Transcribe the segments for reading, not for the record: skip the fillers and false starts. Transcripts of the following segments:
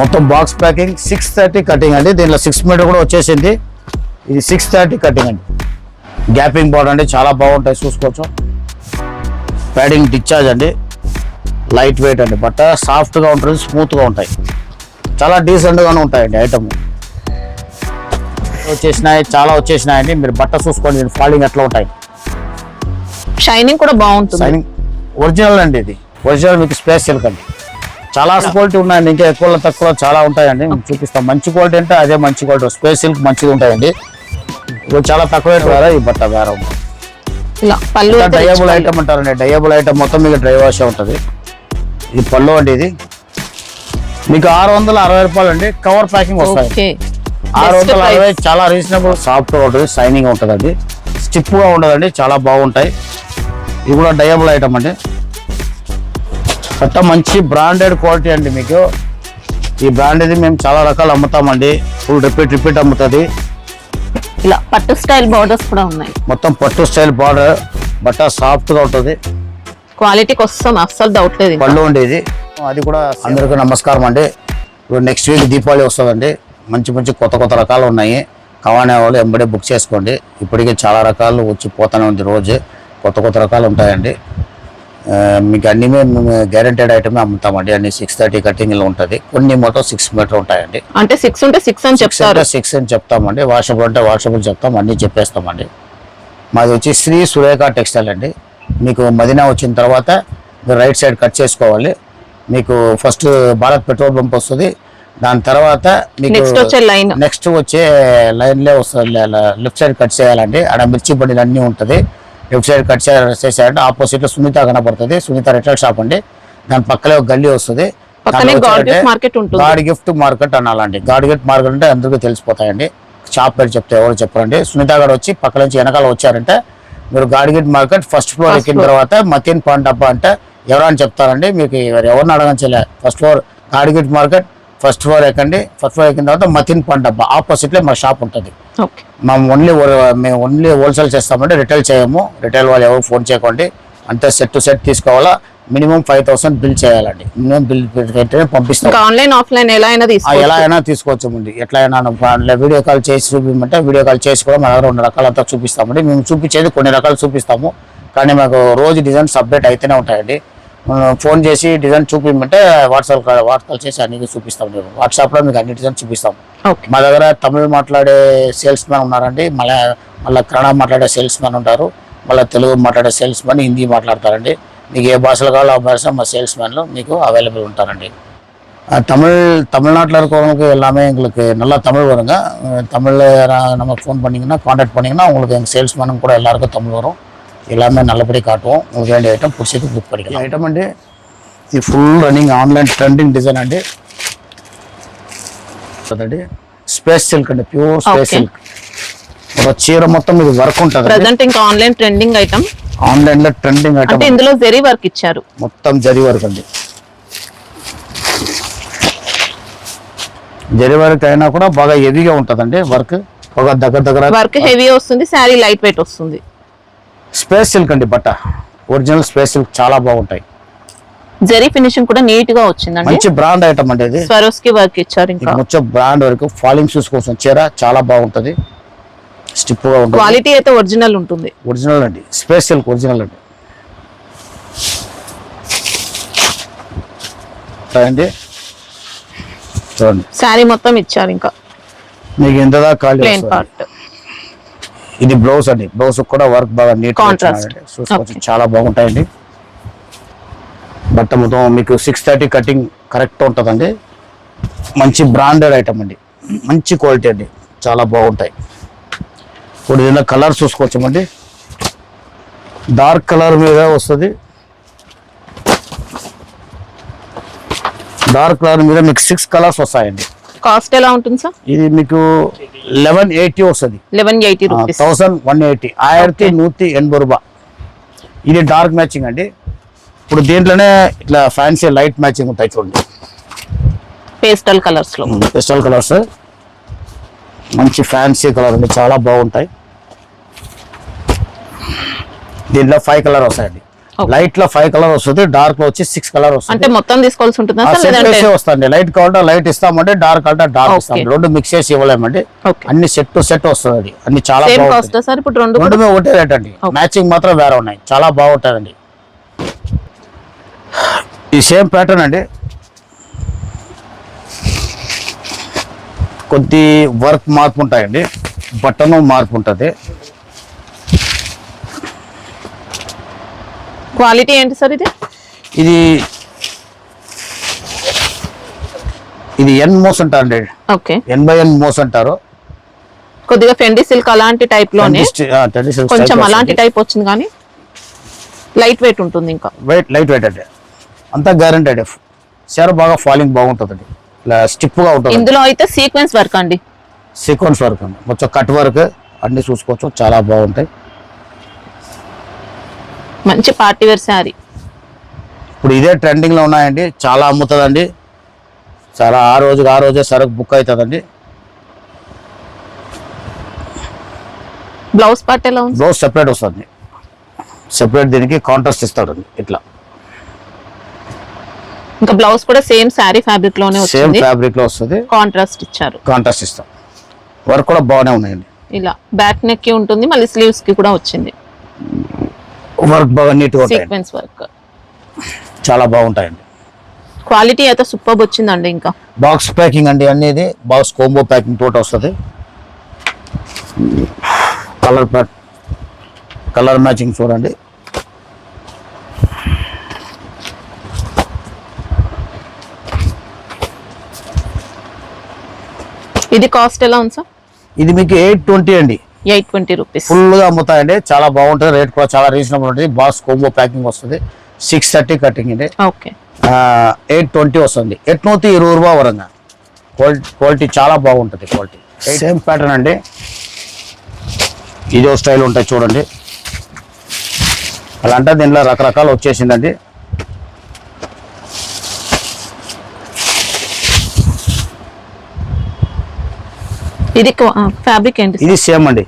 మొత్తం box packing 630 cutting అండి. దీంట్లో 6 మీటర్ కూడా వచ్చేసింది. ఇది 630 కటింగ్ అండి. గ్యాపింగ్ బోర్డ్ అండి, చాలా బాగుంటాయి, చూసుకోవచ్చు. ప్యాడింగ్ డిశ్చార్జ్ అండి, లైట్ వెయిట్ అండి. బట్ట సాఫ్ట్గా ఉంటుంది, స్మూత్గా ఉంటాయి, చాలా డీసెంట్గానే ఉంటాయండి. ఐటమ్ వచ్చేసినాయి, చాలా వచ్చేసినాయండి. మీరు బట్ట చూసుకోండి, ఫాలింగ్ ఎట్లా ఉంటాయి. షైనింగ్ కూడా బాగుంటుంది. షైనింగ్ ఒరిజినల్ అండి, ఇది ఒరిజినల్ మీకు స్పేస్ సిల్క్ అండి. చాలా క్వాలిటీ ఉన్నాయండి, ఇంకా ఎక్కువ తక్కువ చాలా ఉంటాయండి. మేము చూపిస్తాం. మంచి క్వాలిటీ అంటే అదే మంచి క్వాలిటీ. స్పేస్ సిల్క్ మంచిగా ఉంటాయండి. ఇది చాలా తక్కువ వేరే, ఈ బట్ట వేరే ఉంది. డయబుల్ ఐటమ్ అంటారండి. డయబుల్ ఐటమ్ మొత్తం మీకు డ్రై వాష్ ఉంటుంది. ఇది పళ్ళు అండి. ఇది మీకు 660 రూపాయలు అండి. కవర్ ప్యాకింగ్ వస్తాయి. 660, చాలా రీజనబుల్. సాఫ్ట్గా ఉంటుంది, షైనింగ్ ఉంటుందండి, స్టిఫ్గా ఉండదండి, చాలా బాగుంటాయి. ఇది కూడా డయబుల్ ఐటమ్ అండి. బట్ట మంచి బ్రాండెడ్ క్వాలిటీ అండి. మీకు ఈ బ్రాండ్ ఇది మేము చాలా రకాలు అమ్ముతామండి. Full repeat అమ్ముతుంది. ఇలా పట్టు స్టైల్ బార్డర్స్ కూడా ఉన్నాయి. మొత్తం పట్టు స్టైల్ బార్డర్. బట్ట సాఫ్ట్ గా ఉంటుంది, క్వాలిటీకి వస్తుంది, అస్సలు డౌట్ లేదు. పళ్ళు ఉండేది. అది కూడా అందరికీ నమస్కారం అండి. ఇప్పుడు నెక్స్ట్ వీక్ దీపావళి వస్తుందండి. మంచి కొత్త రకాలు ఉన్నాయి. కావాలనే వాళ్ళు ఎంబడే బుక్ చేసుకోండి. ఇప్పటికే చాలా రకాలు వచ్చి పోతూనే ఉంది. రోజు కొత్త రకాలు ఉంటాయండి. మీకు అన్ని మేము గ్యారెంటెడ్ ఐటమే అమ్ముతామండి. అన్ని 630 కటింగ్లో ఉంటుంది. కొన్ని మొత్తం 6 మీటర్ ఉంటాయండి. అంటే 6 ఉంటే 6 అని చెప్తారు. 6 అని చెప్తామండి. వాషబుల్ అంటే వాషబుల్ చెప్తాం, అన్నీ చెప్పేస్తామండి. మాది వచ్చి శ్రీ సురేఖ టెక్స్టైల్ అండి. మీకు మదీనా వచ్చిన తర్వాత మీరు రైట్ సైడ్ కట్ చేసుకోవాలి. మీకు ఫస్ట్ భారత్ పెట్రోల్ బంప్ వస్తుంది. దాని తర్వాత మీకు నెక్స్ట్ వచ్చే లైన్లే వస్తుంది. లెఫ్ట్ సైడ్ కట్ చేయాలండి. ఆడ మిర్చి బండిలు అన్నీ ఉంటుంది. లెఫ్ట్ సైడ్ కట్ చేసారంటే ఆపోజిట్ లో సునీత కనపడుతుంది. సునీత రిటైల్ షాప్ అండి. దాని పక్కనే ఒక గల్లీ వస్తుంది. గాడ్ గిఫ్ట్ మార్కెట్ అనాలండి. గాడ్ గిఫ్ట్ మార్కెట్ అంటే అందరికీ తెలిసిపోతాయండి. షాప్ పేరు చెప్తే ఎవరు చెప్పరండి. సునీత గారు వచ్చి పక్క నుంచి వెనకాల వచ్చారంటే మీరు God gift market first floor ఎక్కిన తర్వాత మతిన్ పాన్ డబ్బా అంటే ఎవరని చెప్తారండి. మీకు ఎవరిని అడగంచలే. First floor God gift market, first floor ఎక్కండి. ఫస్ట్ ఫ్లోర్ ఎక్కిన తర్వాత మతిన్ పాన్ డబ్బా ఆపోజిట్ లో మా షాప్ ఉంటుంది. మేము ఓన్లీ హోల్సేల్ చేస్తామంటే రిటైల్ చేయము. రిటైల్ వాళ్ళు ఎవరు ఫోన్ చేయకండి. అంతే సెట్ టు సెట్ తీసుకోవాలా. మినిమం 5000 బిల్ చేయాలండి. మినిమం బిల్ పెట్టినే పంపిస్తాం. ఆన్లైన్ ఆఫ్లైన్ ఎలా అయినా తీసుకోవచ్చండి. ఎట్లయినా వీడియో కాల్ చేసి చూపించమంటే వీడియో కాల్ చేసి కూడా మన దగ్గర 2 రకాలంతా చూపిస్తామండి. మేము చూపించేది కొన్ని రకాలు చూపిస్తాము, కానీ మాకు రోజు డిజైన్స్ అప్డేట్ అయితేనే ఉంటాయండి. ఫోన్ చేసి డిజైన్ చూపించమంటే వాట్సాప్ కాల్ చేసి అన్ని చూపిస్తాం. వాట్సాప్లో మీకు అన్ని డిజైన్ చూపిస్తాం. మా దగ్గర తమిళ్ మాట్లాడే సేల్స్ మ్యాన్ ఉన్నారండి. మళ్ళీ కన్నడ మాట్లాడే సేల్స్ మ్యాన్ ఉంటారు. మళ్ళీ తెలుగు మాట్లాడే సేల్స్ మ్యాన్, హిందీ మాట్లాడతారండి. మీకు ఏ భాషలు కావాలో ఆ భాష మా సేల్స్ మ్యాన్లు మీకు అవైలబుల్ ఉంటారండి. தமிழ்நாட்டில் இருக்கிறவங்களுக்கு எல்லாமே எங்களுக்கு நல்லா தமிழ் வருங்க. தமிழில் நம்ம ஃபோன் பண்ணிங்கன்னா கான்டாக்ட் பண்ணிங்கன்னா உங்களுக்கு எங்கள் சேல்ஸ்மேனும் கூட எல்லாருக்கும் தமிழ் வரும். எல்லாமே நல்லபடி காட்டுவோம். உங்களுக்கு வேண்டிய ஐட்டம் பிடிச்சது புக் பண்ணிக்கலாம். ఐటమ్ అండి ఇది full running online trending design అండి. అదండి స్పేస్ సిల్క్ అండి, ప్యూర్ స్పేస్ సిల్క్. ఒక చీర మొత్తం ఇది వర్క్ ఉంటుంది. ప్రెజెంట్ ఇంకా ఆన్లైన్ ట్రెండింగ్ ఐటమ్. ఆన్లైన్ లో ట్రెండింగ్ ఐటమ్ అంటే ఇందులో జరీ వర్క్ ఇచ్చారు. మొత్తం జరీ వర్క్ అండి. జరీ వర్క్ అయినా కూడా బాగా హెవీగా ఉంటుందండి. వర్క్ ఒక దగ్గర వర్క్ హెవీ వస్తుంది. శారీ లైట్ వెయిట్ వస్తుంది. స్పేస్ సిల్క్ అండి బట్ట. ఒరిజినల్ స్పేస్ సిల్క్ చాలా బాగుంటాయి. జరీ ఫినిషింగ్ కూడా నీట్ గా వచ్చిందండి. మంచి బ్రాండ్ ఐటమ్ అండి ఇది. స్వరోస్కి వర్క్ ఇచ్చారు. ఇంకా మంచి బ్రాండ్ వర్క్. ఫాలింగ్ షూస్ కోసం చీర చాలా బాగుంటది. స్టిప్ గా ఉంటుంది. క్వాలిటీ అయితే ఒరిజినల్ ఉంటుంది. ఒరిజినల్ అండి, స్పేస్ సిల్క్ ఒరిజినల్ అండి. చూడండి శారీ మొత్తం ఇచ్చారు. ఇంకా మీకు ఎంతదా ఖాళీ ప్లెయిన్ పార్ట్. ఇది బ్లౌజ్ అండి. బ్లౌజ్ కూడా వర్క్ బాగా నీట్ చూసుకోవచ్చు, చాలా బాగుంటాయండి. బట్ట మొత్తం మీకు 630 కటింగ్ కరెక్ట్ ఉంటుందండి. మంచి బ్రాండెడ్ ఐటమ్ అండి, మంచి క్వాలిటీ అండి, చాలా బాగుంటాయి. ఇప్పుడు ఏదైనా కలర్ చూసుకోవచ్చండి. డార్క్ కలర్ మీద వస్తుంది. డార్క్ కలర్ మీద మీకు 6 కలర్స్ వస్తాయండి. కాస్ట్ ఎలా ఉంటుంది సార్? ఇది మీకు 1180 వస్తుంది. 1180 రూపీస్. 1180 1180 రూపాయ. ఇది డార్క్ మ్యాచింగ్ అండి. ఇప్పుడు దీంట్లోనే ఇట్లా ఫ్యాన్సీ లైట్ మ్యాచింగ్ ఉంటాయి చూడండి. పేస్టల్ కలర్స్ లో. పేస్టల్ కలర్స్ మంచి ఫ్యాన్సీ కలర్ అండి, చాలా బాగుంటాయి. దీంట్లో 5 కలర్ వస్తాయండి. Okay. లైట్ లో 5 కలర్ వస్తుంది, డార్క్ లో వచ్చి 6 కలర్ వస్తుంది. అంటే మొత్తం తీసుకోవాల్సి ఉంటుందా సార్ సెట్ లేదంటే వేసే వస్తుంది. లైట్ కావాలంటే లైట్ ఇస్తామంటే డార్క్ అంటే డార్క్ ఇస్తాం. Okay. రెండు మిక్స్ చేసి ఇవ్వలేమండి. ఓకే అన్ని సెట్ టు సెట్ వస్తుంది. అది అన్ని చాలా సేమ్ బాగుంటుంది. కాస్ట్ సార్ ఇప్పుడు రెండు కూడా? రెండుమే ఒకటే రేట్ అండి. Okay. మ్యాచింగ్ మాత్రం వేరే ఉన్నాయి. చాలా బాగుంటుందండి. ఈ సేమ్ ప్యాటర్న్ అండి, కొద్ది వర్క్ మార్పు ఉంటాయండి, బటన్ మార్పు ఉంటుంది. క్వాలిటీ ఏంటి సార్ ఇది? ఇది ఇది ఎన్ మోస్ అంటారండి. ఓకే N/N మోస్ అంటారు. కొద్దిగా ఫెండీ సిల్క్ అలాంటి టైప్ లోనే కొంచెం అలాంటి టైప్ వచ్చింది కానీ లైట్ వెయిట్ ఉంటుంది. ఇంకా లైట్ వెయిట్ అండి, అంతా గ్యారంటెడ్. చీర బాగా ఫాలింగ్ బాగుంటుందండి, ఇలా స్టిప్ గా ఉంటుంది. ఇందులో అయితే సీక్వెన్స్ వర్క్ అండి, సీక్వెన్స్ వర్క్ అండి, మొత్తం కట్ వర్క్ అన్ని చూసుకోవచ్చు, చాలా బాగుంటాయి. మంచి పార్టీ వేర్ శారీ. ఇప్పుడు ఇదే ట్రెండింగ్ లో ఉన్నాయండి, చాలా అమ్ముతుందండి. చాలా ఆ రోజే సరుకు బుక్ అవుతుందండి. బ్లౌజ్ పార్ట్ ఎలా ఉంది? బ్లౌజ్ సెపరేట్ వస్తుంది, సెపరేట్ దీనికి కాంట్రాస్ట్ ఇస్తాడండి. ఇట్లా ఇంకా బ్లౌజ్ కూడా సేమ్ శారీ ఫ్యాబ్రిక్ లోనే సేమ్ వచ్చింది, ఫ్యాబ్రిక్ లో వస్తుంది, కాంట్రాస్ట్ ఇచ్చారు. కాంట్రాస్ట్ ఇస్తాం. వర్క్ కూడా బాగానే ఉన్నాయండి. ఇలా బ్యాక్ నెక్ కి ఉంటుంది, మళ్ళీ స్లీవ్స్ కి కూడా వచ్చింది వర్క్ బాగా నీట్ గా ఉంటాయి, సీక్వెన్స్ వర్క్. చాలా బాగుంటాయండి. క్వాలిటీ అయితే సూపర్ వచ్చిందండి. ఇంకా బాక్స్ ప్యాకింగ్ అండి, అనేది బాక్స్ కోంబో ప్యాకింగ్ తోటి వస్తుంది. కలర్ మ్యాచింగ్ చూడండి. ఇది కాస్ట్ ఎలా ఉంది సార్? ఇది మీకు 820 అండి, 820 రూపీస్. ఫుల్ గా అమ్ముతాయండి, చాలా బాగుంటుంది. రేట్ కూడా చాలా రీజనబుల్ ఉంటుంది. బాక్స్ కోంబో ప్యాకింగ్ వస్తుంది, 630 కటింగ్ అండి. ఓకే 820 వస్తుంది. 820 రూపా వరంగా. క్వాలిటీ చాలా బాగుంటుంది. క్వాలిటీ సేమ్ ప్యాటర్న్ అండి, ఇదో స్టైల్ ఉంటాయి చూడండి. అలా అంటే దీనిలో రకరకాలు వచ్చేసిందండి. ఇది ఫ్యాబ్రిక్ ఏంటి? ఇది సేమ్ అండి,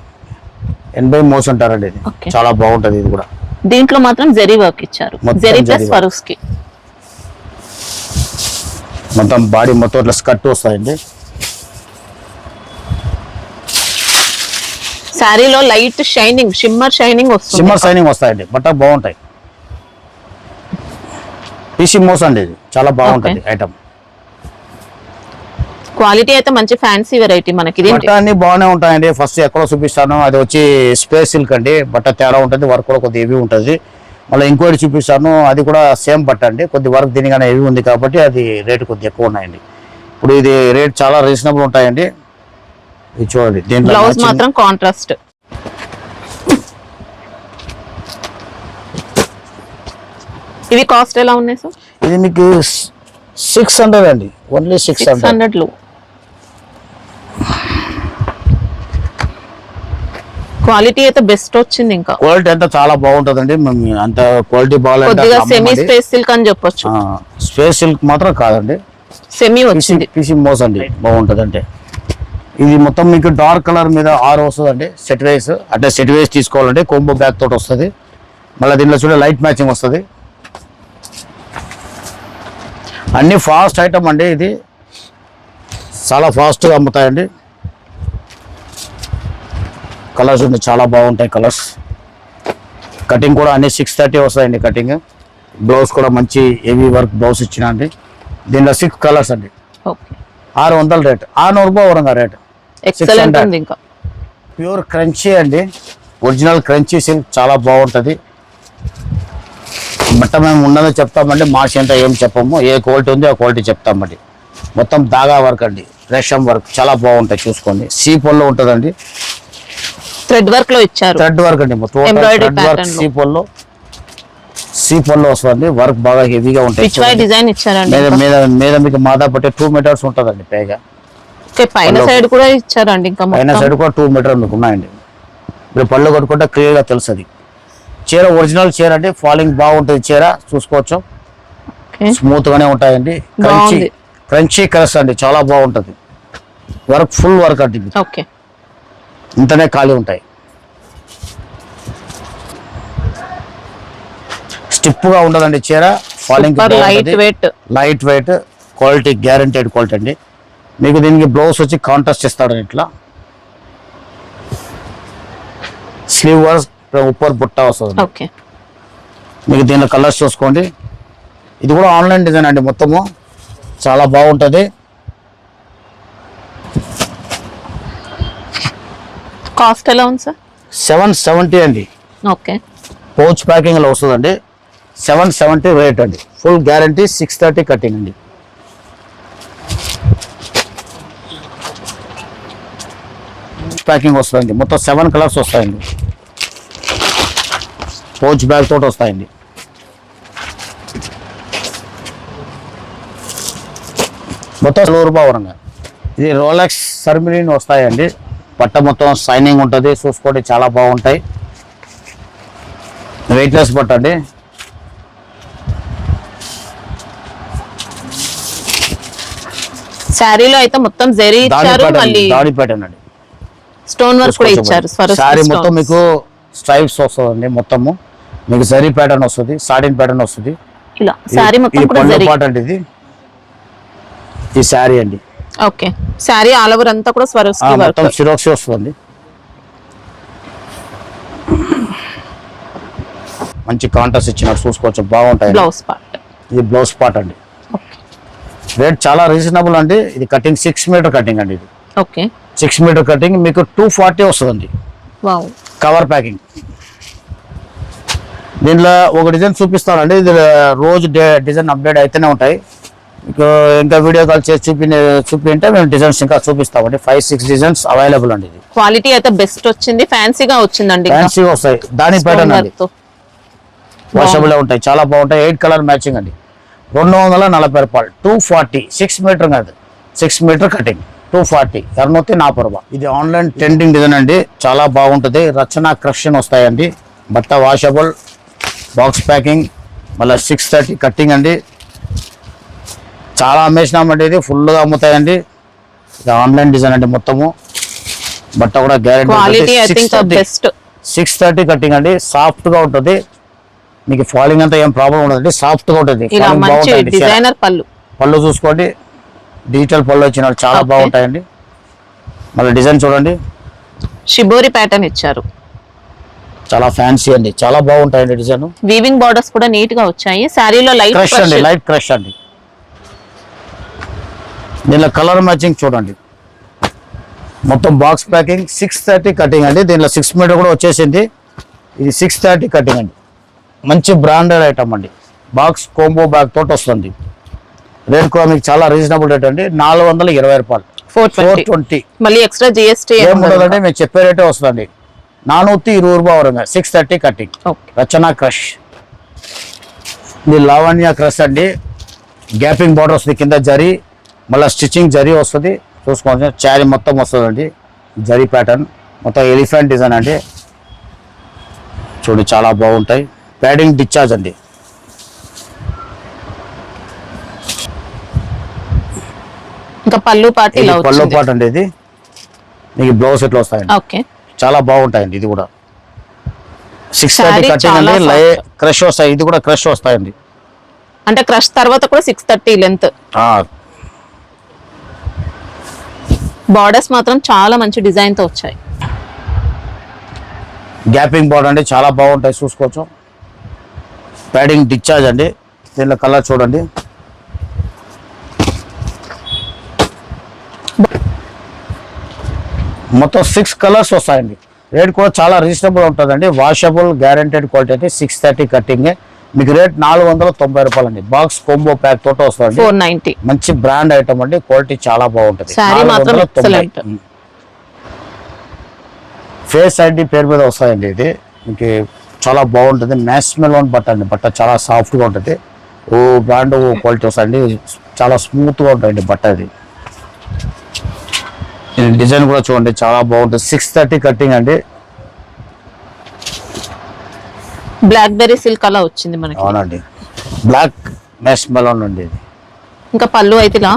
N/N మోస్ అంటారండి. ఇది Okay. చాలా బాగుంటుంది. ఇది కూడా దీంట్లో మాత్రం జరీ వర్క్ ఇచ్చారు, మొత్తం జరీ జరీ ప్లస్ work. ఫరూస్ కి. మొత్తం బాడీ మొత్తం ఇట్లా స్కర్ట్ వస్తాయండి. శారీలో లైట్ షైనింగ్, షిమ్మర్ షైనింగ్ వస్తుంది. సిమ్మర్ సైనింగ్ వస్తాయండి, బట్ట బాగుంటాయి. పీసీ మోస్ అండి, ఇది చాలా బాగుంటుంది ఐటమ్. క్వాలిటీ అయితే మంచి ఫ్యాన్సీ వెరైటీ మనకి. ఇది బట్ట అన్ని బాగానే ఉంటాయండి. ఫస్ట్ ఎక్కడో చూపిస్తాను, అది వచ్చి స్పేస్ సిల్క్ అండి. బట్ట తేడా ఉంటుంది, వర్క్ కూడా కొద్దిగా హెవీ ఉంటుంది. మళ్ళీ ఇంకోటి చూపిస్తాను, అది కూడా సేమ్ బట్ట అండి, కొద్ది వర్క్ దీనిగానే హెవీ ఉంది కాబట్టి అది రేటు కొద్దిగా ఎక్కువ ఉన్నాయండి. ఇప్పుడు ఇది రేట్ చాలా రీజనబుల్ ఉంటాయండి. ఇది చూడండి, దీంట్లో బ్లౌజ్ matching- మాత్రం కాంట్రాస్ట్. ఇవి కాస్ట్ ఎలా ఉన్నాయి సార్? ఇది మీకు 600 అండి, ఓన్లీ 600. 600 లో. క్వాలిటీ అయితే బెస్ట్ వచ్చింది. ఇంకా క్వాలిటీ అంతా చాలా బాగుంటుందండి. మేము అంత క్వాలిటీ కొద్దిగా సెమీ బాగాలేదు. స్పేస్ సిల్క్ అని చెప్పొచ్చు. స్పేస్ సిల్క్ మాత్రం కాదండి, సెమీ వచ్చింది. పీసీ మోస్ అండి, బాగుంటుంది. అంటే ఇది మొత్తం మీకు డార్క్ కలర్ మీద 6 వస్తుందండి. సెట్ వైస్ అంటే సెట్ వైస్ తీసుకోవాలంటే కోంబో బ్యాగ్ తోటి వస్తుంది. మళ్ళీ దీనిలో చూడండి లైట్ మ్యాచింగ్ వస్తుంది. అన్ని ఫాస్ట్ ఐటమ్ అండి, ఇది చాలా ఫాస్ట్గా అమ్ముతాయండి. కలర్స్ ఉంది, చాలా బాగుంటాయి కలర్స్. కటింగ్ కూడా అన్ని 630 వస్తాయండి కటింగ్. బ్లౌజ్ కూడా మంచి హెవీ వర్క్ బ్లౌజ్ ఇచ్చిన అండి. దీనిలో 6 కలర్స్ అండి. ఓకే 600 రేట్, 600 రూపాయలు వరంగా రేట్. ఎక్సలెంట్ 600. ఉంది. ఇంకా ప్యూర్ క్రంచీ అండి, ఒరిజినల్ క్రంచీ సిల్క్, చాలా బాగుంటుంది. బట్ట మేము ఉన్నదో చెప్తామండి, మార్చి ఎంత ఏం చెప్పము. ఏ క్వాలిటీ ఉందో ఆ క్వాలిటీ చెప్తామండి. మొత్తం దాగా వర్క్ అండి, రేషం వర్క్, చాలా బాగుంటాయి. చూసుకోండి, సీపోల్లో ఉంటుందండి. థ్రెడ్ వర్క్ లో ఇచ్చారు, థ్రెడ్ వర్క్ అండి, మొత్తం Embroidery థ్రెడ్ వర్క్ pattern లో. సీపోల్లో వస్తుంది. వర్క్ బాగా హెవీగా ఉంటాయి. పిచ్ వై డిజైన్ ఇచ్చారండి. మీద మీద మీద మీకు మాదా పట్టే 2 మీటర్స్ ఉంటుందండి పైగా. ఓకే పైన సైడ్ కూడా ఇచ్చారండి. ఇంకా పైన మొత్తం సైడ్ కూడా 2 మీటర్ మీకు ఉన్నాయండి. మీరు పళ్ళు కొట్టుకుంటే క్లియర్గా తెలుస్తుంది. చీర ఒరిజినల్ చీర అండి, ఫాలింగ్ బాగుంటుంది చీర, చూసుకోవచ్చు. ఓకే స్మూత్ గానే ఉంటాయండి. క్రంచీ బాగుంది. క్రంచీ కలర్స్ అండి, చాలా బాగుంటుంది. వర్క్ ఫుల్ వర్క్ అండి, ఓకే ఇంతనే ఖాళీ ఉంటాయి. స్టిప్ గా ఉండదండి చీర, falling light weight quality, guaranteed quality అండి. మీకు దీనికి బ్లౌజ్ వచ్చి కాంట్రాస్ట్ ఇస్తాడు ఇట్లా, స్లీవ్ వర్క్ ఉప్పర్ బుట్ట వస్తుంది. మీకు దీనిలో కలర్స్ చూసుకోండి. ఇది కూడా ఆన్లైన్ డిజైన్ అండి, మొత్తము చాలా బాగుంటుంది. కాస్ట్ ఎలా ఉంది సార్? 770 అండి. ఓకే, పౌచ్ ప్యాకింగ్ లో వస్తుందండి. 770 రేట్ అండి. ఫుల్ గ్యారంటీ 630 కటింగ్ అండి. ప్యాకింగ్ వస్తుందండి. మొత్తం 7 కలర్స్ వస్తాయండి. పౌచ్ బ్యాగ్ తోటి వస్తాయండి. మొత్తం రూపావరంగా. ఇది రోలెక్స్ సర్మిలిన్ వస్తాయండి. బట్ట మొత్తం షైనింగ్ ఉంటుంది, చూసుకోండి చాలా బాగుంటాయి. వెయిట్లెస్ బట్ట అండి. శారీలో అయితే మొత్తం జరీ ఇచ్చారు, మళ్ళీ దాడి ప్యాటర్న్ అండి, స్టోన్ వర్క్ కూడా ఇచ్చారు. శారీ మొత్తం మీకు స్ట్రైప్స్ వస్తుందండి. మొత్తము మీకు జరీ ప్యాటర్న్ వస్తుంది, సాటిన్ ప్యాటర్న్ వస్తుంది. ఇలా శారీ మొత్తం కూడా జరీ పార్ట్ అండి. ఇది ఈ శారీ అండి. ఓకే, శారీ ఆల్ ఓవర్ అంతా కూడా స్వరోస్కి వర్క్, మొత్తం సిరోక్సీ వస్తుంది. మంచి కాంట్రాస్ట్ ఇచ్చినట్టు చూసుకోవచ్చు, బాగుంటాయి. బ్లౌజ్ పార్ట్, ఇది బ్లౌజ్ పార్ట్ అండి. రేట్ చాలా రీజనబుల్ అండి. ఇది కటింగ్ 6 మీటర్ కటింగ్ అండి. ఇది ఓకే, 6 మీటర్ కటింగ్ మీకు 240 వస్తుందండి. Wow, cover packing. దీనిలో ఒక డిజైన్ చూపిస్తానండి. ఇది రోజు డిజైన్ అప్డేట్ అయితేనే ఉంటాయి. మీకు ఇంకా వీడియో కాల్ చేసి చూపింటే మేము డిజైన్స్ ఇంకా చూపిస్తామండి. 5-6 డిజైన్స్ అవైలబుల్ అండి. ఇది క్వాలిటీ అయితే బెస్ట్ వచ్చింది, ఫ్యాన్సీగా వచ్చిందండి. ఫ్యాన్సీగా వస్తాయి, దాని ప్యాటర్న్ అండి. వాషబుల్ ఉంటాయి, చాలా బాగుంటాయి. 8 కలర్ మ్యాచింగ్ అండి. 240 రూపాయలు. 240, 6 మీటర్ కాదు, 6 మీటర్ కటింగ్ 240, 240 రూపాయలు. ఇది ఆన్లైన్ ట్రెండింగ్ డిజైన్ అండి, చాలా బాగుంటుంది. రచన క్రషన్ వస్తాయండి. బట్ట వాషబుల్, బాక్స్ ప్యాకింగ్, మళ్ళీ 630 కట్టింగ్ అండి. చాలా అమ్మేసినామండి. ఇది ఫుల్గా అమ్ముతాయండి. ఇది ఆన్లైన్ డిజైన్ అండి. మొత్తము బట్ట కూడా గ్యారెంటీ. 630 కట్టింగ్ అండి. సాఫ్ట్ గా ఉంటుంది, మీకు ఫాలింగ్ అంతా ఏం ప్రాబ్లం ఉండదు, సాఫ్ట్ గా ఉంటుంది. పళ్ళు చూసుకోండి, డిజిటల్ పళ్ళు వచ్చిన చాలా బాగుంటాయండి. మళ్ళీ డిజైన్ చూడండి, షిబోరి ప్యాటర్న్ ఇచ్చారు, చాలా ఫ్యాన్సీ అండి, చాలా బాగుంటాయండి డిజైన్. వీవింగ్ బార్డర్స్ కూడా నీట్ గా వచ్చాయి. సారీలో లైట్ క్రష్ అండి, లైట్ క్రష్ అండి. దీనిలో కలర్ మ్యాచింగ్ చూడండి. మొత్తం బాక్స్ ప్యాకింగ్ 630 కటింగ్ అండి. దీనిలో 6 మీటర్ కూడా వచ్చేసింది. ఇది 630 కటింగ్ అండి. మంచి బ్రాండెడ్ ఐటమ్ అండి. బాక్స్ కోంబో బ్యాగ్ తోటి వస్తుంది. రేట్ కూడా మీకు చాలా రీజనబుల్ రేట్ అండి. 420 రూపాయలు. 420. మళ్ళీ ఎక్స్ట్రా జిఎస్టీ ఏముండదండి, మేము చెప్పే రేటే వస్తుంది. 420 రూపాయలు. 630 కటింగ్. రచన క్రష్. ఇది లావణ్య క్రష్ అండి. గ్యాపింగ్ బార్డర్ వస్తుంది, కింద జరీ, మళ్ళీ స్టిచ్చింగ్ జరీ వస్తుంది. చూసుకోవచ్చు, చారీ మొత్తం వస్తుందండి. జరీ ప్యాటర్న్ మొత్తం ఎలిఫెంట్ డిజైన్ అండి. చూడండి చాలా బాగుంటాయి. ప్యాడింగ్ డిశ్చార్జ్ అండి. ఇంకా పళ్ళు పార్ట్ అండి. ఇది మీకు బ్లౌజ్ ఎట్లా వస్తాయండి. ఓకే, చాలా బాగుంటాయండి. ఇది కూడా 630 కటింగ్ అండి. క్రష్ వస్తాయి, ఇది కూడా క్రష్ వస్తాయండి. అంటే క్రష్ తర్వాత కూడా 630 లెంత్. బార్డర్స్ మాత్రం చాలా మంచి డిజైన్ తో వచ్చాయి. గ్యాపింగ్ బార్డర్ అండి, చాలా బాగుంటాయి, చూసుకోవచ్చు. ప్యాడింగ్ డిశ్చార్జ్ అండి. దీనిలో కలర్ చూడండి. మొత్తం 6 కలర్స్ వస్తాయండి. రేట్ కూడా చాలా రీజనబుల్ ఉంటుందండి. వాషబుల్ గ్యారెంటెడ్ క్వాలిటీ అయితే 630 కటింగ్. మీకు రేట్ 490 రూపాయలు అండి. బాక్స్ కోంబో ప్యాక్ తోట వస్తుంది. 490. మంచి బ్రాండ్ ఐటమ్ అండి. క్వాలిటీ చాలా బాగుంటుంది. ఫేస్ ఐడి పేరు మీద వస్తాయండి. ఇది మీకు చాలా బాగుంటుంది. మ్యాస్మెలోన్ బట్ట అండి. బట్ట చాలా సాఫ్ట్గా ఉంటుంది. ఓ బ్రాండ్ క్వాలిటీ వస్తాయండి. చాలా స్మూత్గా ఉంటాయండి బట్ట. ఇది డిజైన్ కూడా చూడండి, చాలా బాగుంటుంది. 630 కటింగ్ అండి. బ్లాక్ బెర్రీ సిల్క్ అలా వచ్చింది మనకి. అవునండి, బ్లాక్ మ్యాస్మెలోన్ అండి. ఇది ఇంకా పళ్ళు అయితే ఇలా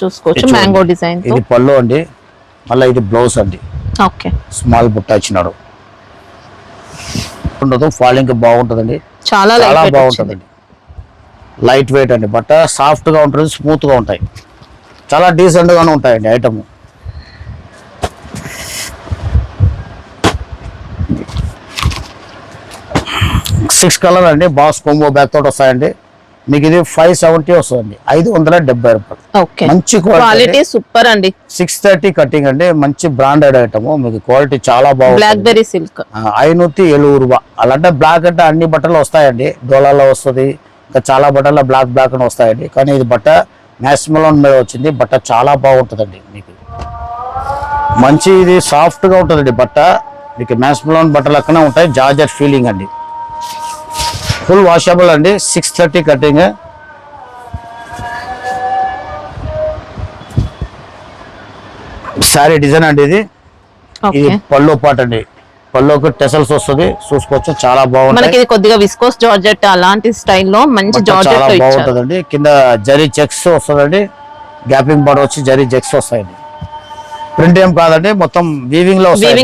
చూసుకోవచ్చు, మ్యాంగో డిజైన్. ఇది పళ్ళు అండి. మళ్ళీ ఇది బ్లౌజ్ అండి. ఓకే, స్మాల్ బుట్ట ఇచ్చినాడు. ఉండదు, ఫాలింగ్ బాగుంటుందండి. చాలా చాలా లైట్ బాగుంటుందండి. లైట్ వెయిట్ అండి, బట్ట సాఫ్ట్గా ఉంటుంది, స్మూత్గా ఉంటాయి, చాలా డీసెంట్గానే ఉంటాయండి ఐటమ్. సిక్స్ కలర్ అండి, బాక్స్ కోంబో బ్యాగ్ తోటి వస్తాయండి. మీకు ఇది 570 వస్తుందండి, 570 రూపాయలు. ఓకే, మంచి క్వాలిటీ సూపర్ అండి. 630 కటింగ్ అండి, మంచి బ్రాండెడ్ ఐటమ్. మీకు క్వాలిటీ చాలా బాగుంది. బ్లాక్బెర్రీ సిల్క్ 570 రూపాయ. అలాంటే బ్లాక్ అంటే అన్ని బట్టలు వస్తాయండి, డోలాలో వస్తుంది, ఇంకా చాలా బట్టల్లో బ్లాక్ అని వస్తాయండి. కానీ ఇది బట్ట మ్యాక్సిమం మీద వచ్చింది, బట్ట చాలా బాగుంటుందండి. మీకు మంచి ఇది సాఫ్ట్గా ఉంటుందండి బట్ట, మీకు మ్యాక్సిమం బట్టలు అక్కనే ఉంటాయి, జార్జెట్ ఫీలింగ్ అండి. ఫుల్ వాషబుల్ అండి, 630 కటింగ్. శారీ డిజైన్ అండి ఇది. ఇది పళ్ళు పాట అండి, పళ్ళుకి టెసల్స్ వస్తుంది, చూసుకోవచ్చు, చాలా బాగుంటుంది. మనకి ఇది కొద్దిగా విస్కోస్ జార్జెట్ అలాంటి స్టైల్లో మంచి జార్జెట్ చాలా బాగుంటుందండి. కింద జరీ చెక్స్ వస్తుందండి, గ్యాపింగ్ బార్డర్ వచ్చి జరీ చెక్స్ వస్తాయండి. ప్రింట్ ఏం కాదండి, మొత్తం వీవింగ్ లో వస్తాయి,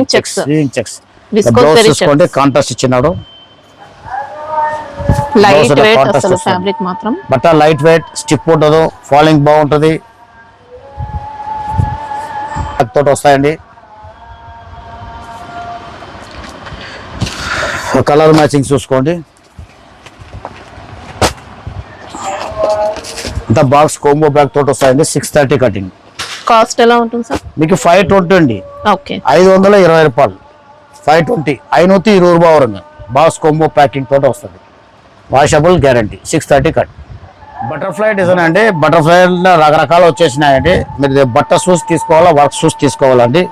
వీవింగ్ చెక్స్. బ్లౌజ్ చూసుకోండి, కాంట్రాస్ట్ ఇచ్చినాడు. లైట్ వెయిట్ అసలు ఫ్యాబ్రిక్ మాత్రం బట్ట లైట్ వెయిట్, స్టిప్ ఉండదు, ఫాలింగ్ బాగుంటుంది, తోటి వస్తాయండి. కలర్ మ్యాచింగ్ చూసుకోండి. అంత బాక్స్ కోంబో బ్యాగ్ తోటి వస్తాయండి, 630 కటింగ్. కాస్ట్ ఎలా ఉంటుంది సార్? మీకు 520 అండి, ఓకే, 520 రూపాయలు. 520, 520 రూపాయ వరంగా బాక్స్ కోంబో ప్యాకింగ్ తోటి వస్తుంది, washable guarantee. 630 cut. Butterfly design అండి, బటర్ఫ్లై రకరకాలు వచ్చేసినాయండి. మీరు బట్ట షూస్ తీసుకోవాలా, వర్క్ షూస్ తీసుకోవాలండి.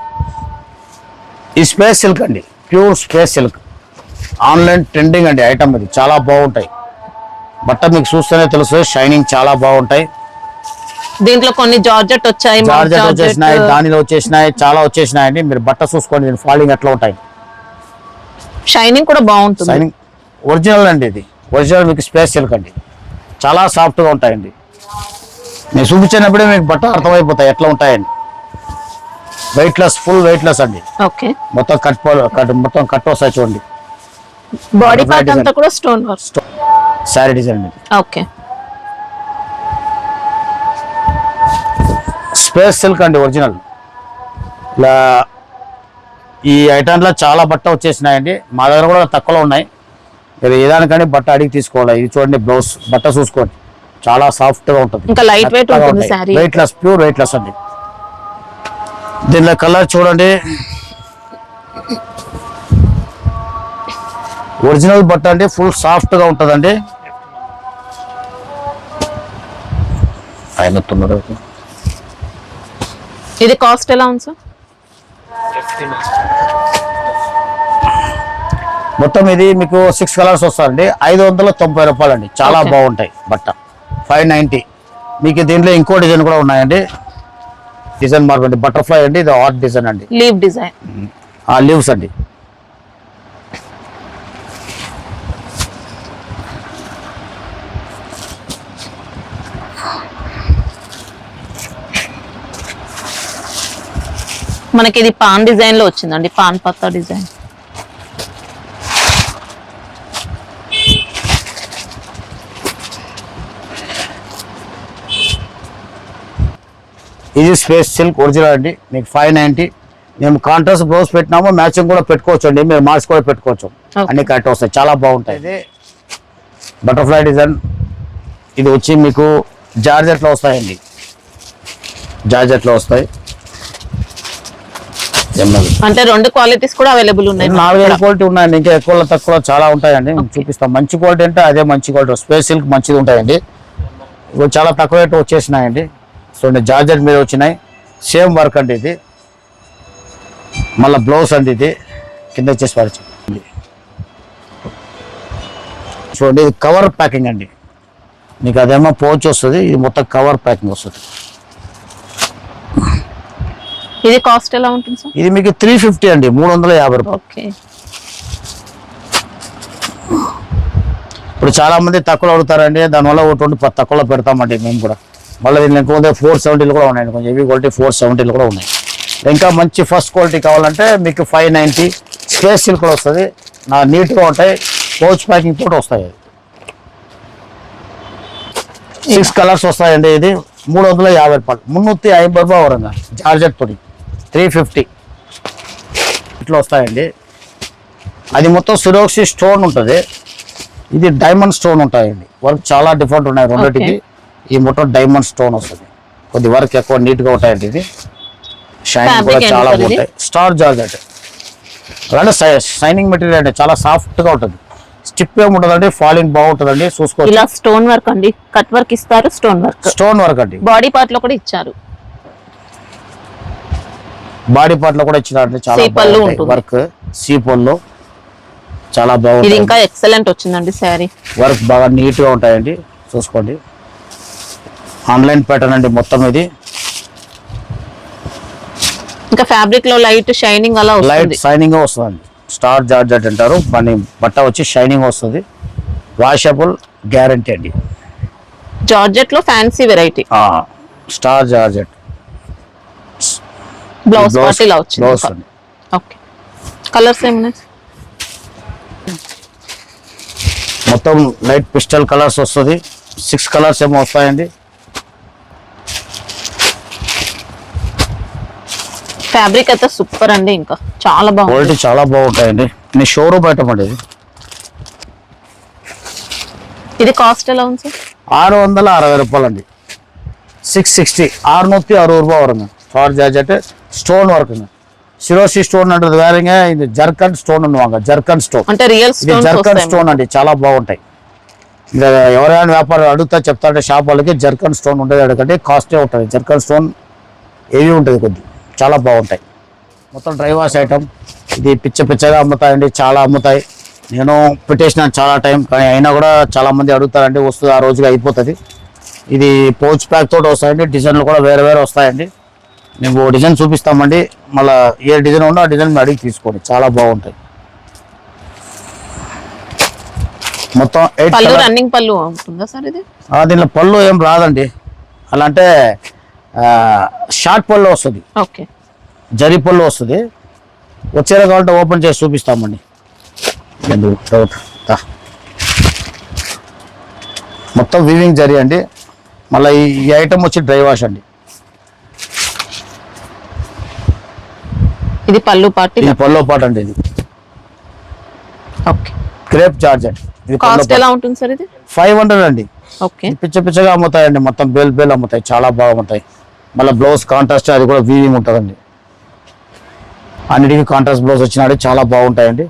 ఈ స్పేస్ సిల్క్ అండి, pure space silk, online trending అండి ఐటమ్. ఇది చాలా బాగుంటాయి బట్ట, మీకు చూస్తేనే తెలుసు, షైనింగ్ చాలా బాగుంటాయి. దీంట్లో కొన్ని జార్జెట్ వచ్చాయి, జార్జెట్ వచ్చేసినాయి, దానిలో వచ్చేసినాయి, చాలా వచ్చేసినాయండి. మీరు బట్ట చూసుకోండి, ఫాలింగ్ ఎట్లా ఉంటాయి, షైనింగ్ కూడా బాగుంటుంది. షైనింగ్ ఒరిజినల్ అండి, ఇది ఒరిజినల్ మీకు స్పేస్ సిల్క్ అండి, చాలా సాఫ్ట్గా ఉంటాయండి. నేను చూపించినప్పుడే మీకు బట్ట అర్థమైపోతాయి ఎట్లా ఉంటాయండి. వెయిట్లెస్, ఫుల్ వెయిట్లెస్ అండి. ఓకే, మొత్తం మొత్తం కట్ వస్తాయి చూడండి. బాడీ పార్ట్ అంతా కూడా స్టోన్ వర్క్. శారీ డిజైన్ అండి, ఓకే, స్పేస్ సిల్క్ అండి ఒరిజినల్. ఇలా ఈ ఐటమ్లో చాలా బట్ట వచ్చేసినాయండి, మా దగ్గర కూడా తక్కువలో ఉన్నాయి. మీరు ఏదానికని బట్ట అడిగి తీసుకోవాలి. ఇది చూడండి, బ్లౌజ్ బట్ట చూసుకోండి, చాలా సాఫ్ట్గా ఉంటుంది, ఇంకా లైట్ వెయిట్ ఉంటుంది సారీ, వెయిట్లెస్, ప్యూర్ వెయిట్లెస్ అండి. దీనిలో కలర్ చూడండి, ఒరిజినల్ బట్ట అండి, ఫుల్ సాఫ్ట్గా ఉంటుందండి. ఇది కాస్ట్ ఎలా ఉంది సార్? మొత్తం ఇది మీకు 6 కలర్స్ వస్తాయండి, 590 రూపాయలు అండి, చాలా బాగుంటాయి బట్ట. 590. మీకు దీంట్లో ఇంకో డిజైన్ కూడా ఉన్నాయండి, డిజైన్ మార్పు బటర్ఫ్లై అండి, ఇది ఆర్ట్ డిజైన్ అండి, లీవ్ డిజైన్. లీవ్స్ అండి. మనకి ఇది పాన్ డిజైన్ లో వచ్చిందండి, పాన్ పత్తా డిజైన్. ఇది స్పేస్ సిల్క్ ఒరిజినల్ అండి, మీకు 590. మేము కాంట్రాస్ట్ బ్లౌజ్ పెట్టినాము, మ్యాచింగ్ కూడా పెట్టుకోవచ్చు అండి, మీరు మార్క్స్ కూడా పెట్టుకోవచ్చు, అన్ని కరెక్ట్ వస్తాయి, చాలా బాగుంటాయి. ఇది బటర్ఫ్లై డిజైన్, ఇది వచ్చి మీకు జార్జెట్లో వస్తాయండి, జార్జెట్లో వస్తాయి. అంటే 2 క్వాలిటీస్ కూడా అవైలబుల్ ఉన్నాయి, 4 క్వాలిటీ ఉన్నాయండి, ఇంకా ఎక్కువ తక్కువ చాలా ఉంటాయండి, చూపిస్తాం. మంచి క్వాలిటీ అంటే అదే మంచి క్వాలిటీ, స్పేస్ సిల్క్ మంచిది ఉంటాయండి. ఇవి చాలా తక్కువ రేటు వచ్చేసినాయండి. చూడండి, జార్జెట్ మీద వచ్చినాయి, సేమ్ వర్క్ అండి ఇది. మళ్ళీ బ్లౌజ్ అండి, ఇది కింద వచ్చేసి పరిచి చూడండి. ఇది కవర్ ప్యాకింగ్ అండి, మీకు అదేమో పౌచ్ వస్తుంది, ఇది మొత్తం కవర్ ప్యాకింగ్ వస్తుంది. ఇది కాస్ట్ ఎలా ఉంటుంది సార్? ఇది మీకు 350 అండి, 350 రూపాయలు. ఓకే, ఇప్పుడు చాలా మంది తక్కువలో అడుగుతారండి, దానివల్ల ఒకటి తక్కువలో పెడతామండి మేము కూడా. మళ్ళీ దీనిలో ఇంకొక 470 కూడా ఉన్నాయండి, కొంచెం హెవీ క్వాలిటీ 470 కూడా ఉన్నాయి. ఇంకా మంచి ఫస్ట్ క్వాలిటీ కావాలంటే మీకు 590. స్పేస్ సిల్క్ కూడా వస్తుంది, నీట్గా ఉంటాయి, పౌచ్ ప్యాకింగ్ కూడా వస్తాయి. 6 కలర్స్ వస్తాయండి. ఇది 350 రూపాయలు, 350 రూపాయలు వరంగా జార్జెట్ తోటి 350 ఇట్లా వస్తాయండి. అది మొత్తం సిరోక్సి స్టోన్ ఉంటుంది, ఇది డైమండ్ స్టోన్ ఉంటాయండి. వర్క్ చాలా డిఫరెంట్ ఉన్నాయి రెండింటికి. ఈ మొత్తం డైమండ్ స్టోన్ వస్తుంది, కొద్ది వర్క్ ఎక్కువ నీట్ గా ఉంటాయండి. ఇది షైనింగ్ కూడా చాలా బాగుంటాయి. స్టార్ జార్జెట్ అలాంటి షైనింగ్ మెటీరియల్ అండి, చాలా సాఫ్ట్ గా ఉంటుంది. స్టిప్ ఏముంటదండి, ఫాలింగ్ బాగుంటుందండి. చూసుకోవచ్చు. ఇలా స్టోన్ వర్క్ అండి, కట్ వర్క్ ఇస్తారు, స్టోన్ వర్క్ అండి. బాడీ పార్ట్ లో కూడా ఇచ్చారు, బాడీ పార్ట్ లో కూడా ఇచ్చినారండి. చాలా బాగుంటుంది వర్క్, సీపల్లో చాలా బాగుంది. ఇది ఇంకా ఎక్సలెంట్ వచ్చిందండి శారీ. వర్క్ బాగా నీట్ గా ఉంటాయండి. చూసుకోండి, ఆన్లైన్ ప్యాటర్న్ అండి మొత్తం. ఇది ఇంకా ఫ్యాబ్రిక్ లో లైట్ షైనింగ్ అలా లైట్ షైనింగ్ వస్తుందండి. స్టార్ జార్జెట్ అంటారు, మన బట్ట వచ్చి షైనింగ్ వస్తుంది. వాషబుల్ గ్యారంటీ అండి. జార్జెట్ లో fancy variety star georgette. Blouse part ఇలా వచ్చింది. ఓకే, కలర్స్ ఏమున్నాయి? మొత్తం లైట్ పిస్టల్ కలర్స్ వస్తుంది. 6 కలర్స్ ఏమో వస్తాయండి. ఫ్యాబ్రిక్ అయితే సూపర్ అండి, ఇంకా చాలా బాగుంది. క్వాలిటీ చాలా బాగుంటాయండి. మీ షోరూమ్ ఐటమ్ అండి. ఇది కాస్ట్ ఎలా ఉంది సార్? 660 రూపాయలు అండి. 660, 660 రూపాయలు వరంగా. స్టార్ జార్జెట్ స్టోన్ వర్క్, సిరోసి స్టోన్ అంటది వేరేగా. ఇది జర్కన్ స్టోన్ ఉన్నవాங்க, జర్కన్ స్టోన్ అంటే రియల్ స్టోన్. జర్కన్ స్టోన్ అండి, చాలా బాగుంటాయి. ఇంకా ఎవరైనా వ్యాపారం అడుగుతా చెప్తాంటే షాప్ వాళ్ళకి జర్కన్ స్టోన్ ఉంటుంది, అడగండి కాస్టే ఉంటుంది. జర్కన్ స్టోన్ ఏవి ఉంటుంది కొద్ది, చాలా బాగుంటాయి. మొత్తం డ్రై వాష్ ఐటమ్. ఇది పిచ్చగా అమ్ముతాయండి, చాలా అమ్ముతాయి. నేను పెట్టేసిన చాలా టైం, కానీ అయినా కూడా చాలా మంది అడుగుతారండి. వస్తుంది ఆ రోజుగా అయిపోతుంది. ఇది పౌచ్ ప్యాక్ తోటి వస్తాయండి. డిజైన్లు కూడా వేరే వస్తాయండి. మేము డిజైన్ చూపిస్తామండి, మళ్ళీ ఏ డిజైన్ ఉందో ఆ డిజైన్ అడిగి తీసుకోండి, చాలా బాగుంటాయి. మొత్తం 8 రన్నింగ్ పళ్ళు ఉంటుందా సార్ ఇది? దీనిలో పళ్ళు ఏం రాదండి, అలా అంటే షార్ట్ పళ్ళు వస్తుంది, ఓకే, జరీ పళ్ళు వస్తుంది. వచ్చేలా కావాలంటే ఓపెన్ చేసి చూపిస్తామండి. డౌట్ మొత్తం వీవింగ్ జరీ అండి. మళ్ళీ ఈ ఐటమ్ వచ్చి డ్రై వాష్ అండి. ఇది పళ్ళు పార్ట్, ఇది పళ్ళు పార్ట్ అండి. ఇది ఓకే, క్రేప్ జార్జెట్. ఇది కాస్ట్ ఎలా ఉంటుంది సార్? ఇది 500 అండి. ఓకే, పిచ్చగా అమ్ముతాయండి. మొత్తం బేల్ అమ్ముతాయి, చాలా బాగా అమ్ముతాయి. మళ్ళీ బ్లౌజ్ కాంట్రాస్ట్, అది కూడా వీవింగ్ ఉంటుందండి. అన్నిటికీ కాంట్రాస్ట్ బ్లౌజ్ వచ్చినాడు, చాలా బాగుంటాయండి.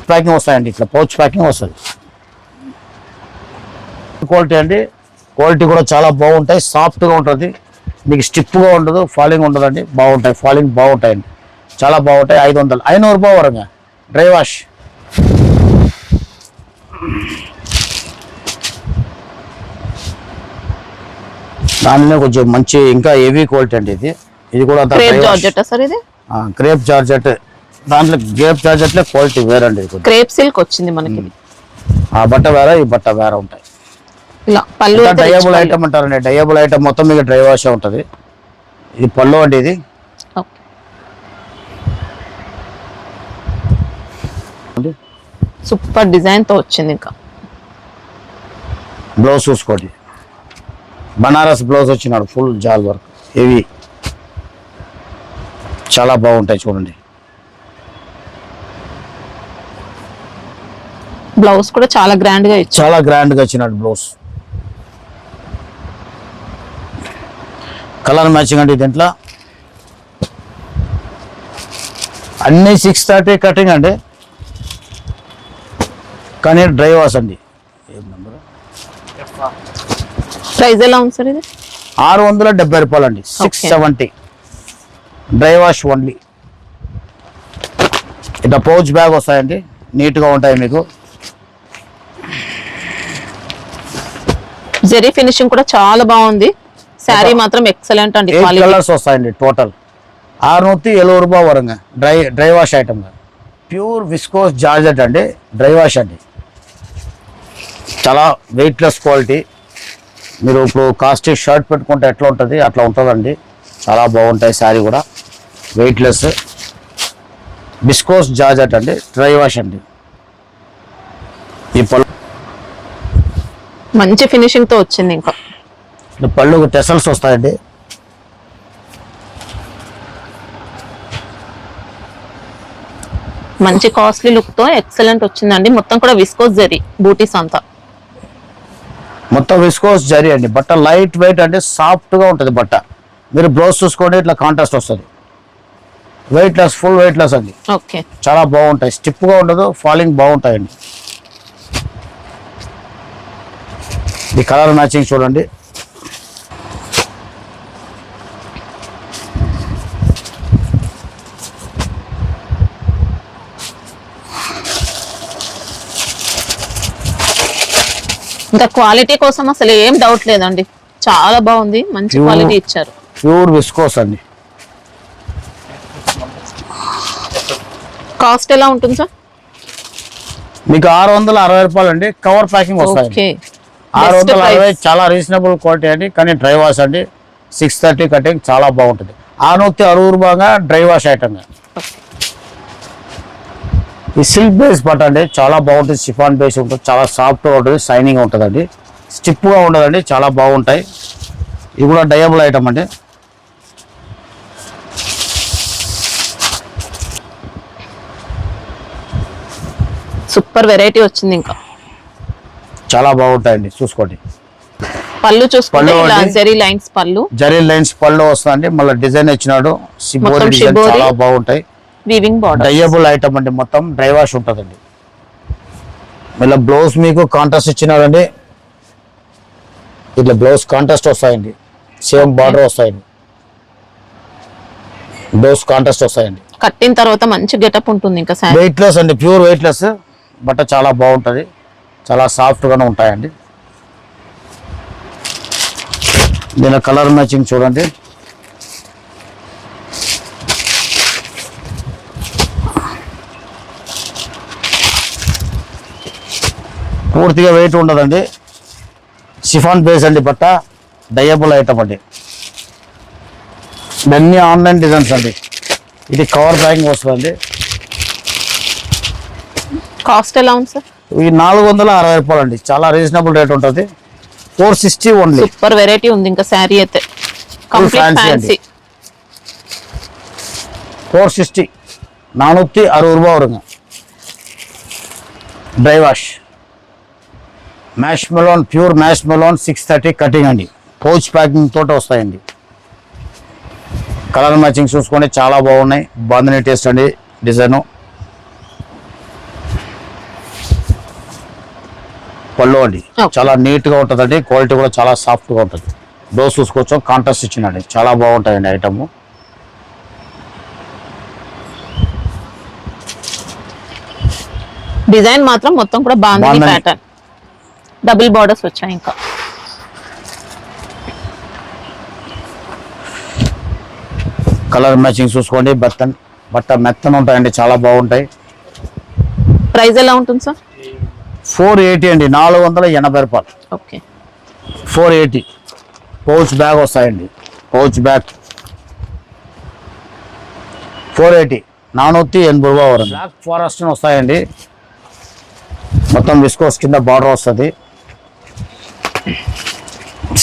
ప్యాకింగ్ వస్తాయండి, ఇట్లా పౌచ్ ప్యాకింగ్ వస్తుంది. క్వాలిటీ అండి, క్వాలిటీ కూడా చాలా బాగుంటాయి. సాఫ్ట్గా ఉంటుంది, మీకు స్టిప్గా ఉండదు, ఫాలింగ్ ఉండదండి. బాగుంటాయి, ఫాలింగ్ బాగుంటాయండి, చాలా బాగుంటాయి. 500 రూపాయలు వరంగా డ్రై వాష్. దానిలో కొంచెం మంచి ఇంకా హెవీ క్వాలిటీ అండి. ఇది కూడా క్రేప్ జార్జెట్. దాంట్లో క్రేప్ జార్జెట్ లో క్వాలిటీ వేరండి. క్రేప్ సిల్క్ వచ్చింది మనకి. ఆ బట్ట వేరే, ఈ బట్ట వేరే ఉంటాయి. డయబుల్ ఐటమ్ అంటారండి. డయబుల్ ఐటమ్ మొత్తం మీకు డ్రై వాష్ ఉంటుంది. ఇది పళ్ళు అండి. ఇది సూపర్ డిజైన్ తో వచ్చింది. ఇంకా బ్లౌజ్ చూసుకోండి, బనారస్ బ్లౌజ్ వచ్చినాడు, ఫుల్ జాల్ వర్క్, హెవీ, చాలా బాగుంటాయి. చూడండి, బ్లౌజ్ కూడా చాలా గ్రాండ్ గా ఇచ్చాడు, చాలా గ్రాండ్ గా వచ్చినాడు బ్లౌజ్. కలర్ మ్యాచింగ్ అండి. దీంట్లో అన్ని 630 కటింగ్ అండి, కానీ డ్రై వాష్ అండి. ప్రైస్ ఎలా ఉంది సార్? ఇది 670 రూపాయలు అండి. 670 డ్రై వాష్ ఓన్లీ. ఇట్లా పౌచ్ బ్యాగ్ వస్తాయండి, నీట్గా ఉంటాయి. మీకు జెరీ ఫినిషింగ్ కూడా చాలా బాగుంది. శారీ మాత్రం ఎక్సలెంట్ అండి. 8 కలర్స్ వస్తాయండి టోటల్. 670 రూపాయలు వరంగా dry wash item. Pure viscose georgette అండి, డ్రై వాష్ అండి. చాలా వెయిట్లెస్ క్వాలిటీ. మీరు ఇప్పుడు కాస్టిక్ షర్ట్ పెట్టుకుంటే ఎట్లా ఉంటుంది అట్లా ఉంటుందండి, చాలా బాగుంటాయి. శారీ కూడా వెయిట్లెస్ విస్కోస్ జార్జెట్ అండి, డ్రై వాష్ అండి. ఈ పళ్ళు మంచి ఫినిషింగ్ తో వచ్చింది. ఇంకా పళ్ళు టెసల్స్ వస్తాయండి. మంచి కాస్ట్లీ లుక్ తో ఎక్సలెంట్ వచ్చిందండి. మొత్తం కూడా విస్కోస్ జరీ బూటీస్ అంతా. మొత్తం విస్కోస్ జరీ అండి. బట్ట లైట్ వెయిట్ అంటే సాఫ్ట్ గా ఉంటుంది బట్ట. మీరు బ్లౌజ్ చూసుకోండి, ఇట్లా కాంట్రాస్ట్ వస్తుంది. Weight less, full weight less అండి. ఓకే, చాలా బాగుంటాయి. స్టిప్ గా ఉండదు, ఫాలింగ్ బాగుంటాయండి. ఈ కలర్ మ్యాచింగ్ చూడండి. ఇంకా క్వాలిటీ కోసం అసలు ఏం డౌట్ లేదండి. చాలా బాగుంది, మంచి క్వాలిటీ ఇచ్చారు. ప్యూర్ విస్కోస్ అండి. కాస్ట్ ఎలా ఉంటుంది సార్? మీకు 660 రూపాయలు అండి. కవర్ ప్యాకింగ్ వస్తాయి. ఓకే, 660 చాలా రీజనబుల్ క్వాలిటీ అండి. కానీ డ్రై వాష్ అండి. 630 కటింగ్ చాలా బాగుంటుంది. 660 రూపాయగా డ్రై వాష్ ఐటమ్. ఈ సిల్క్ బేస్ బట్ట అండి, చాలా బాగుంటుంది. షిఫాన్ బేస్ ఉంటుంది, చాలా సాఫ్ట్గా ఉంటుంది, షైనింగ్ ఉంటుందండి. స్టిప్గా ఉండదండి, చాలా బాగుంటాయి. ఇది కూడా డయబుల్ ఐటమ్ అండి. సూపర్ వెరైటీ వచ్చింది. ఇంకా చాలా బాగుంటాయండి, చూసుకోండి. పళ్ళు చూసుకోండి, ఇలా జరీ లైన్స్ పళ్ళు, జరీ లైన్స్ పళ్ళు వస్తుందండి. మళ్ళీ డిజైన్ ఇచ్చినాడు, షిబోరి డిజైన్ చాలా బాగుంటాయి. వీవింగ్ బార్డర్, డయబుల్ ఐటమ్ అండి. మొత్తం డ్రై వాష్ ఉంటుందండి. మళ్ళీ బ్లౌజ్ మీకు కాంట్రాస్ట్ ఇచ్చినాడండి. ఇట్లా బ్లౌజ్ కాంట్రాస్ట్ వస్తాయండి. సేమ్ బార్డర్ వస్తాయండి. బ్లౌజ్ కాంట్రాస్ట్ వస్తాయండి. కట్టిన తర్వాత మంచి గెటప్ ఉంటుంది. ఇంకా వెయిట్ లెస్ అండి, ప్యూర్ వెయిట్ లెస్ బట్ట. చాలా బాగుంటుంది, చాలా సాఫ్ట్గానే ఉంటాయండి. దీని కలర్ మ్యాచింగ్ చూడండి. పూర్తిగా వెయిట్ ఉండదండి. షిఫాన్ బేస్ అండి బట్ట. డయబుల్ ఐటమ్ అండి. ఇవన్నీ ఆన్లైన్ డిజైన్స్ అండి. ఇది కవర్ ప్యాకింగ్ వస్తుందండి. కాస్ట్ ఎలా ఉంది సార్? ఈ 460 రూపాయలు అండి. చాలా రీజనబుల్ రేట్ ఉంటుంది. 460 ఓన్లీ. సూపర్ వెరైటీ ఉంది. ఇంకా శారీ అయితే కంప్లీట్ ఫ్యాన్సీ. 460, 460 రూపాయ வருங்க. Dry wash mash melon, pure mash melon 630 cutting అండి. పౌచ్ ప్యాకింగ్ తోటి వస్తాయండి. కలర్ మ్యాచింగ్ చూసుకోండి, చాలా బాగున్నాయి. బాంధనీ టేస్ట్ అండి డిజైను. పళ్ళు అండి, చాలా నీట్గా ఉంటుందండి. క్వాలిటీ కూడా చాలా సాఫ్ట్గా ఉంటుంది. డోస్ చూసుకోవచ్చు, కాంట్రాస్ట్ ఇచ్చినండి. చాలా బాగుంటాయండి ఐటమ్. డిజైన్ మాత్రం మొత్తం కూడా బాంధనీ ప్యాటర్న్, డబుల్ బార్డర్స్ వచ్చాయి. ఇంకా కలర్ మ్యాచింగ్ చూసుకోండి. బట్ట మెత్తన ఉంటాయండి, చాలా బాగుంటాయి. ప్రైస్ ఎలా ఉంటుంది సార్? 480 అండి, 480 రూపాయలు. ఓకే, 480. పౌచ్ బ్యాగ్ వస్తాయండి. పౌచ్ బ్యాగ్ 480, 480 రూపాయ వరం. బ్లాక్ ఫారెస్ట్ వస్తాయండి. మొత్తం విస్కోస్ కింద బార్డర్ వస్తుంది.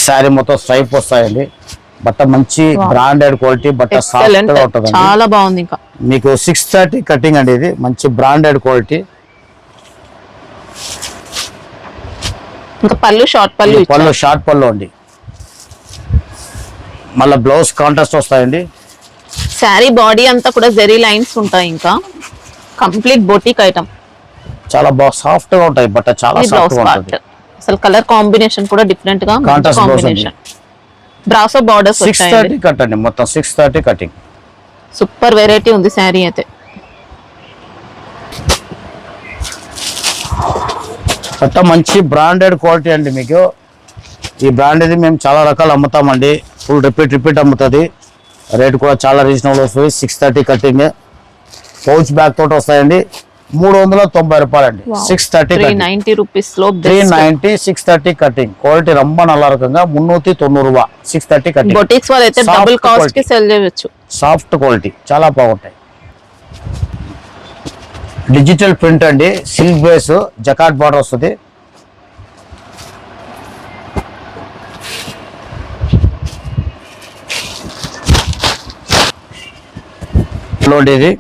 శారీ మొత్తం స్ట్రైప్ వస్తాయండి. బట్ట మంచి బ్రాండెడ్ క్వాలిటీ. బట్ట సాఫ్ట్ గా ఉంటుంది, చాలా బాగుంది. ఇంకా మీకు 630 కటింగ్ అండి. ఇది మంచి బ్రాండెడ్ క్వాలిటీ. ఇంకా పళ్ళు షార్ట్ పళ్ళు, పళ్ళు షార్ట్ పళ్ళు అండి. మళ్ళీ బ్లౌజ్ కాంట్రాస్ట్ వస్తాయండి. శారీ బాడీ అంతా కూడా జరీ లైన్స్ ఉంటాయి. ఇంకా కంప్లీట్ బొటిక్ ఐటమ్. చాలా బాగా సాఫ్ట్ గా ఉంటాయి. బట్ట చాలా సాఫ్ట్ గా ఉంటుంది. అసలు కలర్ కాంబినేషన్ కూడా డిఫరెంట్ గా contrast combination. Brasso borders 630 cut అండి. మొత్తం 630 కటింగ్. సూపర్ వెరైటీ ఉంది శారీ అయితే. బట్ట మంచి బ్రాండెడ్ క్వాలిటీ అండి. మీకు ఈ బ్రాండ్ ఇది మేము చాలా రకాలు అమ్ముతామండి. ఫుల్ రిపీట్ అమ్ముతుంది. రేట్ కూడా చాలా రీజనబుల్ వస్తుంది. 630 కటింగ్. పౌచ్ బ్యాగ్ తోటి వస్తాయండి. 390 రూపాయలండి. 630 390 రూపీస్ లో 390, 630 కటింగ్. క్వాలిటీ ரொம்ப நல்லா இருக்குங்க. 390 రూపాయ 630 కటింగ్. బొటిక్స్ వాళ్ళైతే డబుల్ కాస్ట్ కి సెల్ చేయవచ్చు. సాఫ్ట్ క్వాలిటీ చాలా బాగుంటాయి. డిజిటల్ ప్రింట్ అండి. సిల్క్ బేస్ జకాట్ బార్డర్ వస్తుంది. ఇది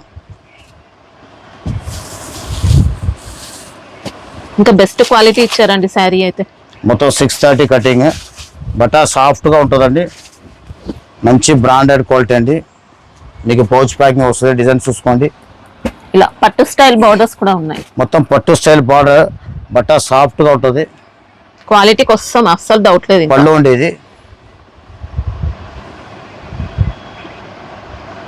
ఇంకా బెస్ట్ క్వాలిటీ ఇచ్చారండి శారీ అయితే. మొత్తం 630 కటింగ్, బట్ట సాఫ్ట్గా ఉంటుందండి, మంచి బ్రాండెడ్ క్వాలిటీ అండి. మీకు పౌచ్ ప్యాకింగ్ వస్తుంది. డిజైన్ చూసుకోండి, ఇలా పట్టు స్టైల్ బార్డర్స్ కూడా ఉన్నాయి. మొత్తం పట్టు స్టైల్ బార్డర్, బట్ట సాఫ్ట్గా ఉంటుంది. క్వాలిటీ కోసం అస్సలు డౌట్ లేదు. పళ్ళు ఉండి ఇది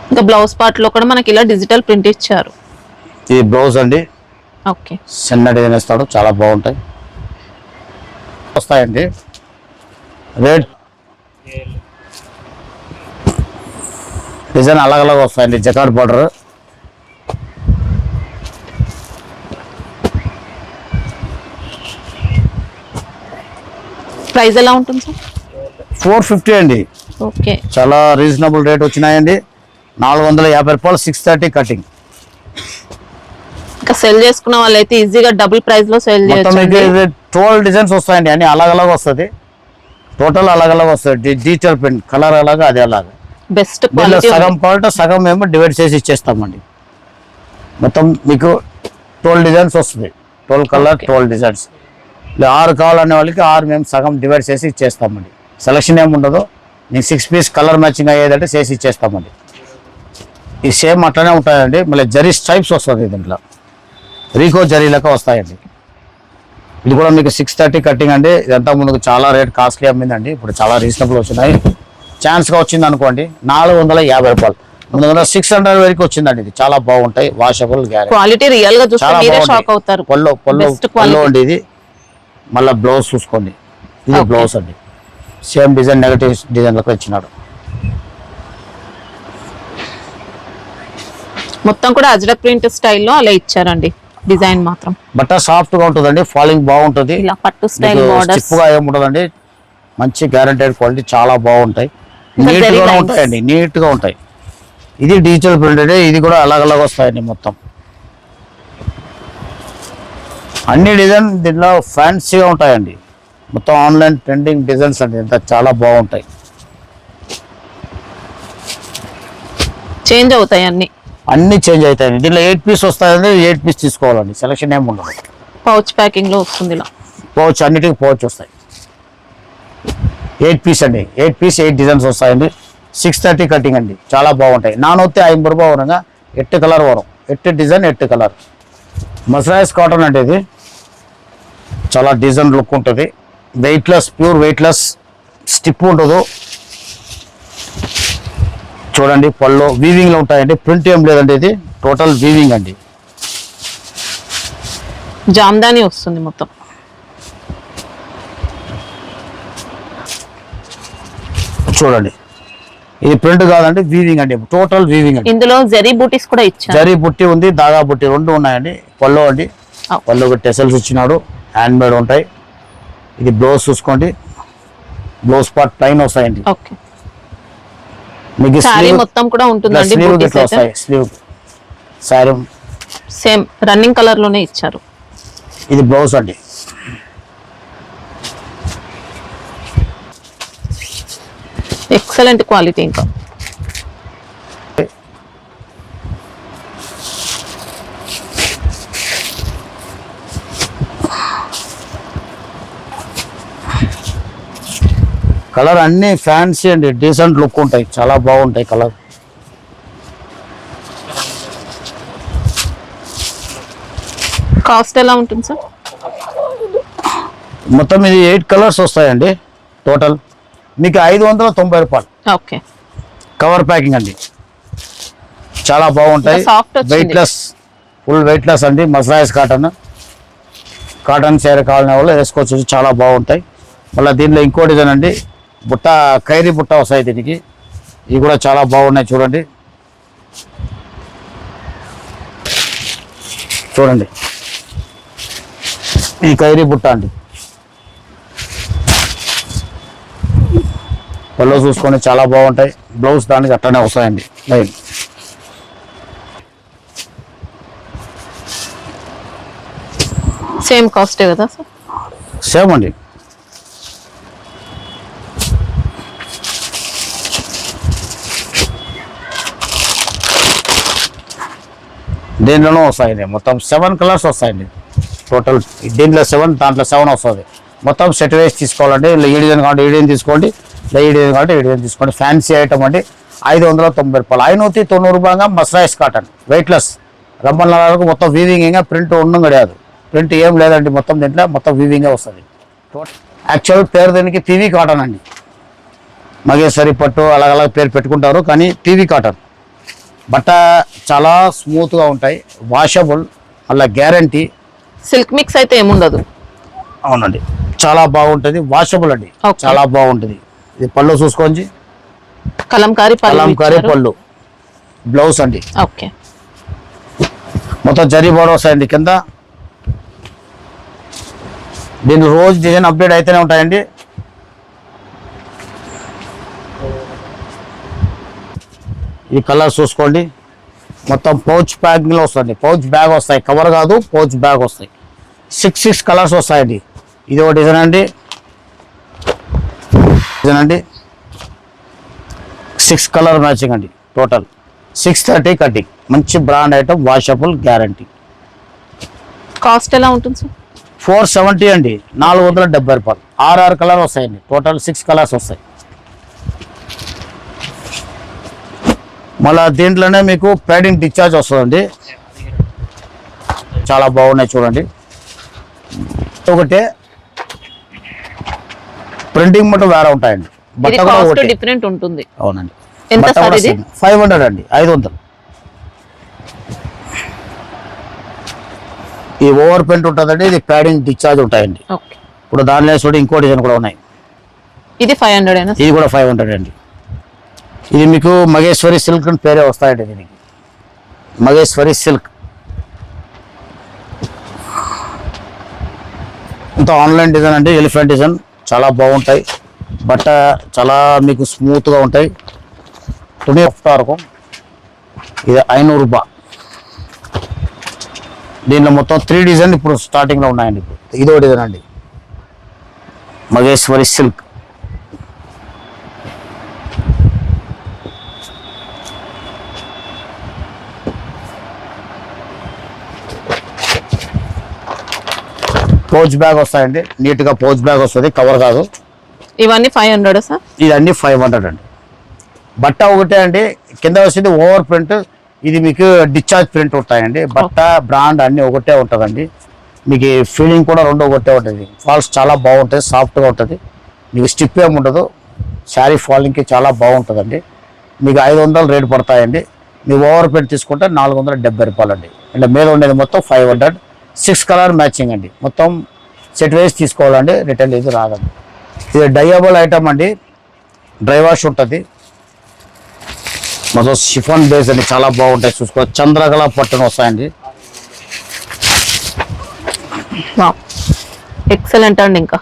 ఇంకా బ్లౌజ్ పార్ట్ లో కూడా మనకి ఇలా డిజిటల్ ప్రింట్ ఇచ్చారు. ఇది బ్లౌజ్ అండి, ఓకే. చిన్న డిజైన్ ఇస్తాడు, చాలా బాగుంటాయి వస్తాయండి. రేట్ డిజైన్ అలాగ వస్తాయండి. జకార్డ్ బార్డర్, ప్రైస్ ఎలా ఉంటుంది సార్? 450 అండి. ఓకే, చాలా రీజనబుల్ రేట్ వచ్చినాయండి. 450 రూపాయలు, 630 కటింగ్. ఇంకా సెల్ చేసుకున్న వాళ్ళైతే ఈజీగా డబుల్ ప్రైస్ లో సెల్ మొత్తం చేయొచ్చు. 12 డిజైన్స్ వస్తాయండి, అన్ని అలాగ వస్తుంది. టోటల్ అలాగ వస్తుంది. డిజిటల్ ప్రింట్ కలర్ అలాగా, అది అలాగా. బెస్ట్ దీనిలో క్వాలిటీ. సగం క్వాలిటీ సగం మేము డివైడ్ చేసి ఇచ్చేస్తామండి. మొత్తం మీకు 12 డిజైన్స్ వస్తుంది. 12 కలర్, 12 డిజైన్స్. 6 కావాలనే వాళ్ళకి 6 మేము సగం డివైడ్ చేసి ఇచ్చేస్తామండి. సెలక్షన్ ఏమి ఉండదు. మీకు 6 పీస్ కలర్ మ్యాచింగ్ అయ్యేదంటే చేసి ఇచ్చేస్తామండి. ఈ సేమ్ అట్లనే ఉంటాయండి. మళ్ళీ జరీ స్ట్రైప్స్ వస్తుంది దీంట్లో, రీకో జరీ లెక్క వస్తాయండి. ఇది కూడా మీకు 630 కటింగ్ అండి. ఇదంతా ముందుకు చాలా రేట్ కాస్ట్లీ అమ్మిందండి, ఇప్పుడు చాలా రీజనబుల్ వచ్చినాయి. ఛాన్స్గా వచ్చింది అనుకోండి 450 రూపాయలు, 600 వరకు వచ్చిందండి. ఇది చాలా బాగుంటాయి, వాషబుల్, గ్యారెంటీ. క్వాలిటీ రియల్ గా చూస్తే మీరే షాక్ అవుతారు. పళ్ళు అండి ఇది. మళ్ళీ బ్లౌజ్ చూసుకోండి, ఇది బ్లౌజ్ అండి. సేమ్ డిజైన్ నెగటివ్ డిజైన్ లెక్క ఇచ్చినాడు. మొత్తం కూడా అజ్రక్ ప్రింట్ స్టైల్లో అలా ఇచ్చారండి. డిజైన్ మాత్రం బట్ట సాఫ్ట్ గా ఉంటుందండి, ఫాలింగ్ బాగుంటుంది. ఇలా పట్టు స్టైల్ బోర్డర్స్ చిప్పుగా ఏముంటుందండి, మంచి గ్యారంటెడ్ క్వాలిటీ, చాలా బాగుంటాయి. నీట్ గా ఉంటాయండి, నీట్ గా ఉంటాయి. ఇది డిజిటల్ ప్రింటెడ్, ఇది కూడా అలాగ వస్తాయండి. మొత్తం అన్ని డిజైన్ దీంట్లో ఫ్యాన్సీగా ఉంటాయండి. మొత్తం ఆన్లైన్ ట్రెండింగ్ డిజైన్స్ అండి, ఇంత చాలా బాగుంటాయి. చేంజ్ అవుతాయి అన్ని చేంజ్ అవుతాయండి. దీంట్లో 8 పీస్ వస్తాయండి, 8 పీస్ తీసుకోవాలండి, సెలక్షన్ ఏమి ఉండదు. పౌచ్ ప్యాకింగ్ లో వస్తుంది ఇలా. పౌచ్ అన్నిటికీ పౌచ్ వస్తాయి. 8 పీస్ అండి, 8 పీస్ 8 డిజైన్స్ వస్తాయండి. 630 కటింగ్ అండి, చాలా బాగుంటాయి. 450 రూపాయలు వరంగా 8 కలర్ వరం, 8 డిజైన్ 8 కలర్. మసరైజ్ కాటన్ అంటే ఇది చాలా డిజైన్ లుక్ ఉంటుంది. వెయిట్లెస్, ప్యూర్ వెయిట్లెస్, స్టిప్ ఉండదు. చూడండి పళ్ళు వీవింగ్ లో ఉంటాయండి, ప్రింట్ ఏం లేదండి. ఇది టోటల్ వీవింగ్ అండి. జామ్దాని వస్తుంది మొత్తం. చూడండి ఇది ప్రింట్ కాదండి, వీవింగ్ అండి, టోటల్ వీవింగ్ అండి. ఇందులో జరీ బూటీస్ కూడా ఇచ్చారు. జరీ బుట్టి ఉంది, దాగా బుట్టి రెండు ఉన్నాయండి. పళ్ళు అండి, పళ్ళు టెసల్స్ ఇచ్చినాడు, హ్యాండ్ మేడ్ ఉంటాయి. ఇది బ్లౌజ్ చూసుకోండి, బ్లౌజ్ పార్ట్ ప్లైన్ వస్తాయండి. ఓకే, మీకు సారీ మొత్తం కూడా ఉంటుందండి. బూటీస్ వస్తాయి. Sleeve sari same running colour లోనే ఇచ్చారు. ఇది బ్లౌజ్ అండి. Excellent quality. ఇంకా కలర్ అన్ని ఫ్యాన్సీ అండి, డీసెంట్ లుక్ ఉంటాయి, చాలా బాగుంటాయి కలర్. కాస్ట్ ఎలా ఉంటుంది సార్? మొత్తం ఇది 8 కలర్స్ వస్తాయండి టోటల్. మీకు 590 రూపాయలు. ఓకే, కవర్ ప్యాకింగ్ అండి, చాలా బాగుంటాయి. వెయిట్లెస్, ఫుల్ వెయిట్లెస్ అండి. మసరైజ్ కాటన్, కాటన్ చీర కావాలనే వాళ్ళు వేసుకోవచ్చు, చాలా బాగుంటాయి. మళ్ళీ దీనిలో ఇంకో డిజైన్ అండి, బుట్ట ఖైరీ బుట్ట వస్తాయి దీనికి. ఇవి కూడా చాలా బాగున్నాయి, చూడండి. చూడండి ఈ ఖైరీ బుట్ట అండి. పళ్ళు చూసుకొని చాలా బాగుంటాయి. బ్లౌజ్ దానికి అట్లనే వస్తాయండి లైన్. సేమ్ కాస్టే కదా సార్? సేమ్ అండి. దీంట్లోనూ వస్తాయండి మొత్తం 7 కలర్స్ వస్తాయండి టోటల్. దీంట్లో 7, దాంట్లో 7 వస్తుంది. మొత్తం సెట్ వేసి తీసుకోవాలండి. ఇలా ఈ డిజైన్ కావాలంటే ఈ డిజైన్ తీసుకోండి, ఇలా ఈ డిజైన్ కావాలంటే ఈ డిజైన్ తీసుకోండి. ఫ్యాన్సీ ఐటమ్ అండి. 590 రూపాయలు. 590 రూపాయగా మస్రాయిస్ కాటన్ వెయిట్లెస్ రబ్బర్ వరకు మొత్తం వీవింగ్ ఇంకా ప్రింట్ ఉండడం கிடையாது. ప్రింట్ ఏం లేదండి, మొత్తం దీంట్లో మొత్తం వీవింగే వస్తుంది. యాక్చువల్ పేరు దీనికి పీవీ కాటన్ అండి. మగేశ్వరి పట్టు అలాగ పేరు పెట్టుకుంటారు, కానీ పీవీ కాటన్. బట్ట చాలా స్మూత్గా ఉంటాయి, వాషబుల్, అలా గ్యారంటీ. సిల్క్ మిక్స్ అయితే ఏముండదు. అవునండి, చాలా బాగుంటుంది, వాషబుల్ అండి. Okay. చాలా బాగుంటుంది. ఇది పళ్ళు చూసుకోండి, కలంకారీ పళ్ళు. బ్లౌజ్ అండి ఓకే. మొత్తం జరీ బోర్డర్ వస్తాయండి కింద. దీని రోజు డిజైన్ అప్డేట్ అయితేనే ఉంటాయండి. ఈ కలర్ చూసుకోండి, మొత్తం పౌచ్ ప్యాకింగ్లో వస్తుంది. పౌచ్ బ్యాగ్ వస్తాయి, కవర్ కాదు, పౌచ్ బ్యాగ్ వస్తాయి. 6 కలర్స్ వస్తాయండి. ఇది ఒక డిజైన్ అండి, 6 కలర్ మ్యాచింగ్ అండి. Total 630 cutting. మంచి brand item, washable, guarantee. Cost ఎలా ఉంటుంది సార్? 470 అండి, 470 రూపాయలు. 6 కలర్ వస్తాయండి. టోటల్ 6 కలర్స్ వస్తాయి. మళ్ళీ దీంట్లోనే మీకు ప్యాడింగ్ డిశ్చార్జ్ వస్తుందండి. చాలా బాగున్నాయి చూడండి. ఒకటే ప్రింటింగ్ మొత్తం వేరే ఉంటాయండి. బట్ట కూడా ఒకటే డిఫరెంట్ ఉంటుంది. అవునండి. ఎంత బట్ట సార్ కూడా ఇది? 500 అండి, 500. ఈ ఓవర్ ప్రింట్ ఉంటుందండి, ఇది ప్యాడింగ్ డిశ్చార్జ్ ఉంటాయండి. ఓకే. ఇప్పుడు దానిలో చూడండి ఇంకో డిజైన్ కూడా ఉన్నాయి. ఇది 500 అయినా? ఇది కూడా 500 అండి. ఇది మీకు మగేశ్వరి సిల్క్ అని పేరే వస్తాయండి దీనికి. మగేశ్వరి సిల్క్. ఇంత ఆన్లైన్ డిజైన్ అండి, ఎలిఫెంట్ డిజైన్. చాలా బాగుంటాయి. బట్ట చాలా మీకు స్మూత్గా ఉంటాయి. తుని వరకు ఇది 500 రూపాయలు. దీనిలో మొత్తం 3 డిజైన్ ఇప్పుడు స్టార్టింగ్లో ఉన్నాయండి. ఇప్పుడు ఇదో డిజైన్ అండి, మగేశ్వరి సిల్క్. పౌచ్ బ్యాగ్ వస్తాయండి, నీట్గా పౌచ్ బ్యాగ్ వస్తుంది, కవర్ కాదు. ఇవన్నీ 500 సార్? ఇదన్నీ 500 అండి. బట్ట ఒకటే అండి, కింద వచ్చేది ఓవర్ ప్రింట్, ఇది మీకు డిశ్చార్జ్ ప్రింట్ ఉంటాయండి. బట్ట బ్రాండ్ అన్నీ ఒకటే ఉంటుందండి. మీకు ఫీలింగ్ కూడా రెండు ఒకటే ఉంటుంది. ఫాల్స్ చాలా బాగుంటుంది, సాఫ్ట్గా ఉంటుంది, మీకు స్టిప్ ఏమి ఉండదు. శారీ ఫాలింగ్కి చాలా బాగుంటుందండి. మీకు 500 రేటు పడతాయండి. మీకు ఓవర్ ప్రింట్ తీసుకుంటే 470 రూపాయలు అండి. అంటే మీద ఉండేది మొత్తం 500. 6 కలర్ మ్యాచింగ్ అండి. మొత్తం సెట్ వేసి తీసుకోవాలండి, రిటర్న్ ఇది రాదండి. ఇది డైయబుల్ ఐటమ్ అండి, డ్రై వాష్ ఉంటుంది. మొత్తం షిఫాన్ బేస్ అండి, చాలా బాగుంటాయి. చూసుకో, చంద్రకళ పట్టున వస్తాయండి. ఎక్సలెంట్ అండి. ఇంకా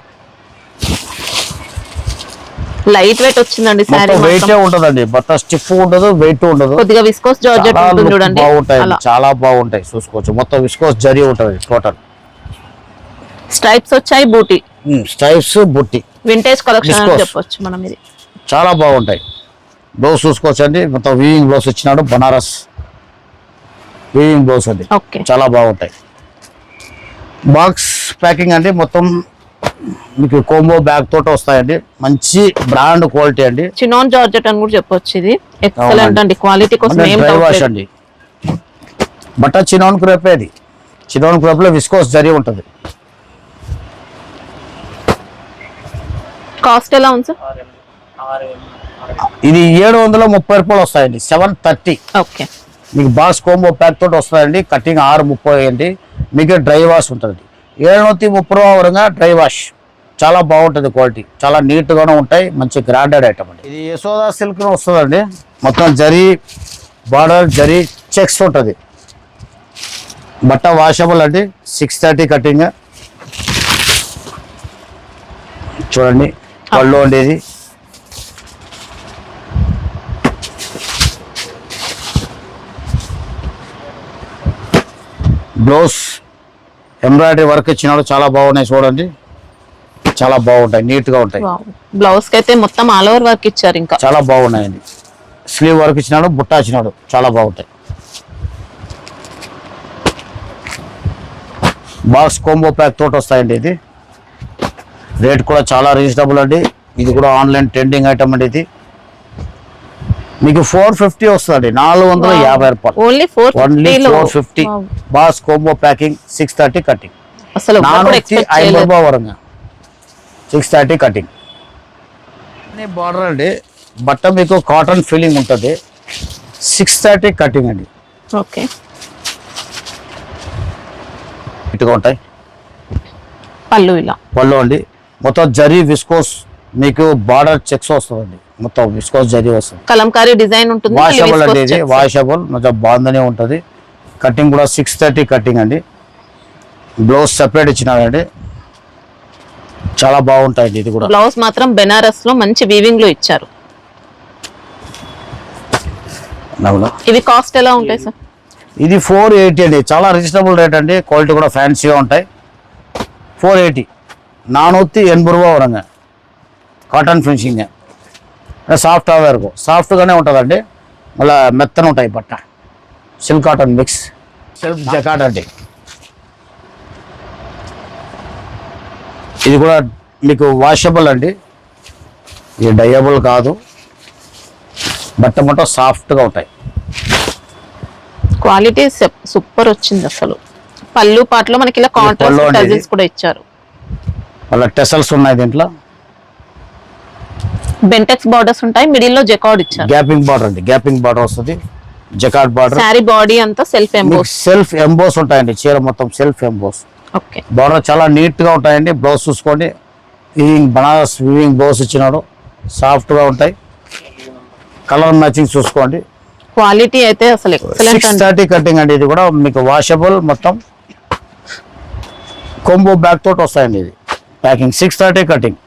లైట్ వెయిట్ వచ్చిందండి సారీ. వెయిట్ ఉంటదండి, బట్ట స్టిఫ్ ఉండదు, వెయిట్ ఉండదు. కొద్దిగా విస్కోస్ జార్జెట్ ఉంటుంది చూడండి, బాగుంటాయి, చాలా బాగుంటాయి. చూసుకోవచ్చు, మొత్తం విస్కోస్ జరీ ఉంటది. టోటల్ స్ట్రైప్స్ వచ్చాయి, బూటీ స్ట్రైప్స్, బుట్టి, వింటేజ్ కలెక్షన్ అని చెప్పొచ్చు మనం. ఇది చాలా బాగుంటాయి. బ్లౌజ్ చూసుకోవచ్చు అండి, మొత్తం వీవింగ్ బ్లౌజ్ ఇచ్చినాడు, బనారస్ వీవింగ్ బ్లౌజ్ అండి. ఓకే, చాలా బాగుంటాయి. బాక్స్ ప్యాకింగ్ అండి, మొత్తం మీకు కోంబో బ్యాగ్ తోటి వస్తాయండి. మంచి బ్రాండ్ క్వాలిటీ అండి. చినాన్ జార్జెట్ అని కూడా చెప్పొచ్చు. ఇది ఎక్సలెంట్ అండి, క్వాలిటీ కోసం ఏం డ్రై వాష్ అండి. బట్ట చినాన్ క్రేపే, అది చినాన్ క్రేప్ లో విస్కోస్ జరీ ఉంటుంది. కాస్ట్ ఎలా ఉంది సార్? ఇది 730 రూపాయలు వస్తాయండి, 730. ఓకే, మీకు బాక్స్ కోంబో ప్యాక్ తోటి వస్తాయండి. కటింగ్ 630 అండి. మీకు డ్రై వాష్ ఉంటుంది. 730 రూపాయ వరంగా డ్రై వాష్. చాలా బాగుంటుంది, క్వాలిటీ చాలా నీట్గానే ఉంటాయి. మంచి గ్రాండెడ్ ఐటమ్ అండి. ఇది యశోదా సిల్క్ వస్తుందండి. మొత్తం జరీ బార్డర్, జరీ చెక్స్ ఉంటుంది. బట్ట వాషబుల్ అండి. 630 కటింగ్. చూడండి, పళ్ళు ఉండేది. బ్లౌజ్ ఎంబ్రాయిడరీ వర్క్ ఇచ్చినాడు, చాలా బాగున్నాయి. చూడండి, చాలా బాగుంటాయి, నీట్ గా ఉంటాయి. బ్లౌజ్ కి అయితే మొత్తం ఆల్ ఓవర్ వర్క్ ఇచ్చారు. ఇంకా చాలా బాగున్నాయండి. స్లీవ్ వర్క్ ఇచ్చినాడు, బుట్ట ఇచ్చినాడు, చాలా బాగుంటాయి. బాక్స్ కాంబో ప్యాక్ తోటి వస్తాయండి. ఇది రేట్ కూడా చాలా రీజనబుల్ అండి. ఇది కూడా ఆన్లైన్ ట్రెండింగ్ ఐటమ్ అండి. ఇది మీకు 450 వస్తుంది, 450 రూపాయలు. Only 450 box combo packing 630 cutting. అసలు 450 రూపాయలు వరంగా 630 కటింగ్. బార్డర్ అండి, బట్ట మీకు కాటన్ ఫీలింగ్ ఉంటుంది. 630 కటింగ్ అండి. ఓకే, ఇటుగా ఉంటాయి. పళ్ళు ఇలా పళ్ళు అండి మొత్తం జరీ విస్కోస్, మీకు బార్డర్ చెక్స్ వస్తుందండి. మొత్తం విస్కోస్ జరీ వస్తుంది. కలంకారీ డిజైన్ ఉంటుంది. వాషబుల్ అండి, ఇది వాషబుల్ మొత్తం బాగుందనే ఉంటుంది. కటింగ్ కూడా 630 కటింగ్ అండి. బ్లౌజ్ సెపరేట్ ఇచ్చినారండి, చాలా బాగుంటాయండి. ఇది కూడా బ్లౌజ్ మాత్రం బెనారస్ లో మంచి వీవింగ్ లో ఇచ్చారు. ఇవి కాస్ట్ ఎలా ఉంటాయి సార్? ఇది 480 అండి, చాలా రీజనబుల్ రేట్ అండి. క్వాలిటీ కూడా ఫ్యాన్సీగా ఉంటాయి. 480 480 రూపాయ వరంగా కాటన్ ఫినిషింగ్. సాఫ్ట్ వరకు సాఫ్ట్గానే ఉంటుందండి. మళ్ళీ మెత్తన ఉంటాయి బట్ట. సిల్క్ కాటన్ మిక్స్, సెల్ఫ్ జకాట్ అండి. ఇది కూడా మీకు వాషబుల్ అండి, ఇది డయబుల్ కాదు. బట్ట మొత్తం సాఫ్ట్గా ఉంటాయి. క్వాలిటీ సూపర్ వచ్చింది అసలు. పళ్ళు పాటలో మనకి ఇలా కాంట్రాస్ట్ టజిల్స్ కూడా ఇచ్చారు. మళ్ళీ టెసల్స్ ఉన్నాయి దీంట్లో. బెంటెక్స్ బార్డర్స్ ఉంటాయి, మిడిల్ లో జకార్డ్ ఇచ్చారు. గ్యాపింగ్ బార్డర్ అండి, గ్యాపింగ్ బార్డర్ వస్తుంది. Jacquard border. సారీ బాడీ అంతా సెల్ఫ్ ఎంబోస్. సెల్ఫ్ ఎంబోస్ ఉంటాయండి, చీర మొత్తం సెల్ఫ్ ఎంబోస్. ఓకే, బార్డర్ చాలా నీట్ గా ఉంటాయండి. బ్లౌజ్ చూసుకోండి, వీవింగ్ బనారస్ వీవింగ్ బ్లౌజ్ ఇచ్చినాడు, సాఫ్ట్ గా ఉంటాయి. కలర్ మ్యాచింగ్ చూసుకోండి. క్వాలిటీ అయితే అసలు ఎక్సలెంట్. 630 కటింగ్ అండి. ఇది కూడా మీకు వాషబుల్, మొత్తం కొంబో బ్యాగ్ తోటి వస్తాయండి. ఇది ప్యాకింగ్ 630 కటింగ్.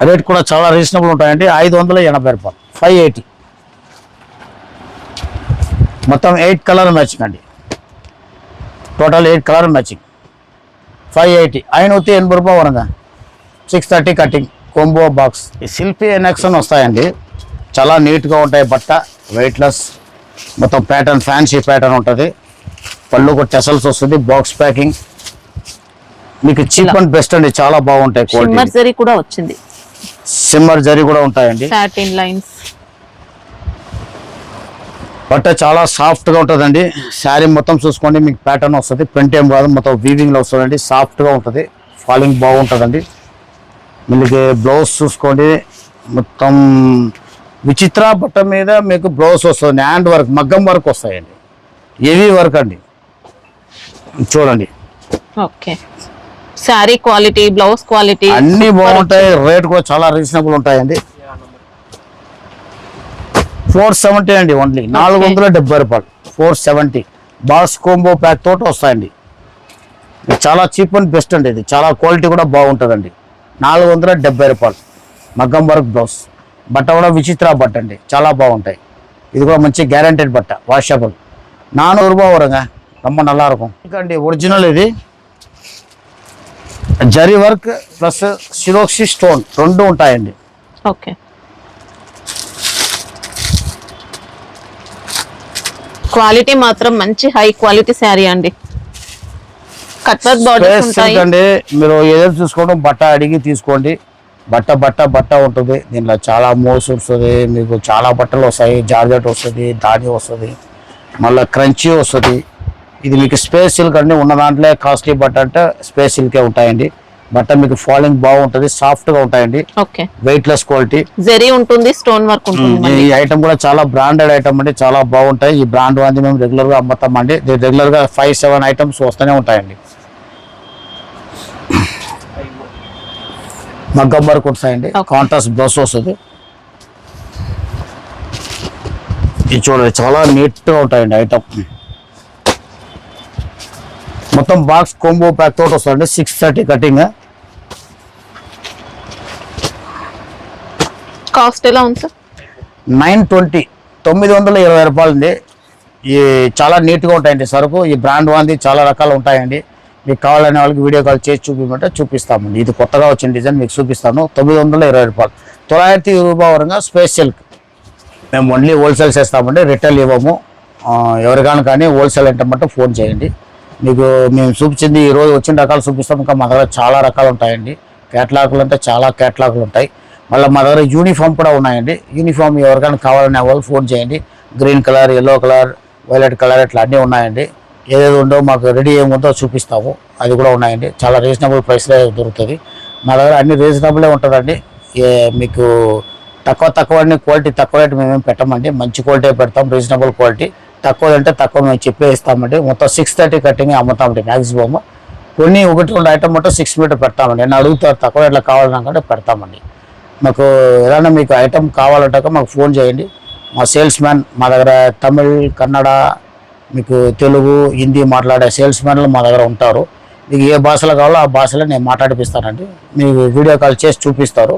రేట్ కూడా చాలా రీజనబుల్ ఉంటాయండి. 580 రూపాయలు, 580. మొత్తం 8 కలర్ మ్యాచింగ్ అండి. Total 8 colour matching 580. 580 రూపాయలు వరంగా 630 కటింగ్ కొంబో బాక్స్. ఈ సిల్పీ ఎనెక్షన్ వస్తాయండి, చాలా నీట్గా ఉంటాయి. బట్ట వెయిట్లెస్, మొత్తం ప్యాటర్న్ ఫ్యాన్సీ ప్యాటర్న్ ఉంటుంది. పళ్ళు కూడా టెసల్స్ వస్తుంది. బాక్స్ ప్యాకింగ్ మీకు చీప్ అండ్ బెస్ట్ అండి, చాలా బాగుంటాయి. షిమ్మర్ జరీ కూడా వచ్చింది, సిమ్మర్ జరీ కూడా ఉంటాయండి. Satin lines. బట్ట చాలా సాఫ్ట్ గా ఉంటుందండి. శారీ మొత్తం చూసుకోండి, మీకు ప్యాటర్న్ వస్తుంది. ప్రింట్ ఏం కాదు, మొత్తం వీవింగ్ లో వస్తుందండి. సాఫ్ట్ గా ఉంటుంది, ఫాలింగ్ బాగుంటుందండి. మీకు బ్లౌజ్ చూసుకోండి, మొత్తం విచిత్ర బట్ట మీద మీకు బ్లౌజ్ వస్తుంది. హ్యాండ్ వర్క్, మగ్గం వర్క్ వస్తాయండి. హెవీ వర్క్ అండి, చూడండి. Okay, sari quality, blouse quality అన్ని బాగుంటాయి. రేట్ కూడా చాలా రీజనబుల్ ఉంటాయండి. 470 అండి, ఓన్లీ 470 రూపాయలు. 470 బాక్స్ కోంబో ప్యాక్ తోటి వస్తాయండి. చాలా చీప్ అండ్ బెస్ట్ అండి. ఇది చాలా క్వాలిటీ కూడా బాగుంటుందండి. 470 రూపాయలు. మగ్గం వర్క్ బ్లౌజ్. బట్ట కూడా విచిత్ర బట్ట అండి, చాలా బాగుంటాయి. ఇది కూడా మంచి గ్యారంటెడ్ బట్ట, వాషబుల్. 400 రూపాయలు వరంగా రమ్మ నల్లా రకం. ఇంకండి ఒరిజినల్ ఇది జరీ వర్క్ ప్లస్ సిరోక్సి స్టోన్ రెండు ఉంటాయండి. ఓకే, క్వాలిటీ మాత్రం మంచి హై క్వాలిటీ శారీ అండి. కట్ వర్క్ బార్డర్స్ ఉంటాయి అండి. మీరు ఏదైనా చూసుకోండి, బట్ట అడిగి తీసుకోండి. బట్ట బట్ట బట్ట ఉంటుంది. దీంట్లో చాలా మోస్ వస్తుంది, మీకు చాలా బట్టలు వస్తాయి. జార్జెట్ వస్తుంది, దాని వస్తుంది, మళ్ళీ క్రంచీ వస్తుంది. ఇది మీకు స్పేస్ సిల్క్ అండి. ఉన్న దాంట్లో కాస్ట్లీ బట్ట అంటే స్పేస్ సిల్కే ఉంటాయండి. బట్ట మీకు ఫాలింగ్ బాగుంటుంది, సాఫ్ట్ గా ఉంటాయండి. Okay, weightless quality. జరీ ఉంటుంది, స్టోన్ వర్క్ ఉంటుంది. ఈ ఐటమ్ కూడా చాలా బ్రాండెడ్ ఐటమ్ అండి, చాలా బాగుంటాయి. ఈ బ్రాండ్ అనేది మేము రెగ్యులర్ గా అమ్ముతామండి. రెగ్యులర్ గా 5-7 ఐటమ్స్ వస్తూనే ఉంటాయండి. మగ్గం వర్క్ వస్తాయండి, కాంట్రాస్ట్ బ్లౌజ్ వస్తుంది. ఇది చూడండి, చాలా నీట్ గా ఉంటాయండి ఐటమ్. మొత్తం బాక్స్ కోంబో ప్యాక్ తోటి వస్తుంది. 630 కటింగ్. కాస్ట్ ఎలా ఉంది సార్? 920, 920 రూపాయలు ఉంది. ఈ చాలా నీట్గా ఉంటాయండి సరుకు. ఈ బ్రాండ్ వాంది చాలా రకాలు ఉంటాయండి. మీకు కావాలనే వాళ్ళకి వీడియో కాల్ చేసి చూపించమంటే చూపిస్తామండి. ఇది కొత్తగా వచ్చిన డిజైన్ మీకు చూపిస్తాను. 920 రూపాయలు. 920 రూపాయల వరంగా స్పేస్ సిల్క్. మేము ఓన్లీ హోల్సేల్ చేస్తామండి, రిటైల్ ఇవ్వము. ఎవరికైనా కానీ హోల్సేల్ అంటే ఫోన్ చేయండి. మీకు మేము చూపించింది ఈ రోజు వచ్చిన రకాలు చూపిస్తాం. ఇంకా మా దగ్గర చాలా రకాలు ఉంటాయండి. క్యాటలాగులు అంటే చాలా క్యాటలాగులు ఉంటాయి. మళ్ళీ మా దగ్గర యూనిఫామ్ కూడా ఉన్నాయండి. యూనిఫామ్ ఎవరికైనా కావాలనే వాళ్ళు ఫోన్ చేయండి. Green colour, yellow colour, violet colour ఇట్లా అన్నీ ఉన్నాయండి. ఏదేది ఉందో మాకు రెడీ ఏముందో చూపిస్తాము. అది కూడా ఉన్నాయండి. చాలా రీజనబుల్ ప్రైస్లో దొరుకుతుంది. మా దగ్గర అన్ని రీజనబులే ఉంటుందండి. మీకు తక్కువ అన్ని క్వాలిటీ తక్కువ రేటు మేమేం పెట్టమండి. మంచి క్వాలిటీ పెడతాం, రీజనబుల్ క్వాలిటీ. తక్కువ అంటే తక్కువ మేము చెప్పే ఇస్తామండి. మొత్తం 630 కటింగ్ అమ్ముతామండి మ్యాక్సిమమ్. కొన్ని 1-2 ఐటమ్ మొత్తం 6 మీటర్ పెడతామండి. నేను అడుగుతారు తక్కువ రేట్లో కావాలనుకుంటే పెడతామండి. మాకు ఏదైనా మీకు ఐటమ్ కావాలంటే మాకు ఫోన్ చేయండి. మా సేల్స్ మ్యాన్ మా దగ్గర తమిళ్, కన్నడ, మీకు తెలుగు, హిందీ మాట్లాడే సేల్స్ మ్యాన్లు మా దగ్గర ఉంటారు. మీకు ఏ భాషలో కావాలో ఆ భాషలో నేను మాట్లాడిపిస్తానండి. మీకు వీడియో కాల్ చేసి చూపిస్తారు.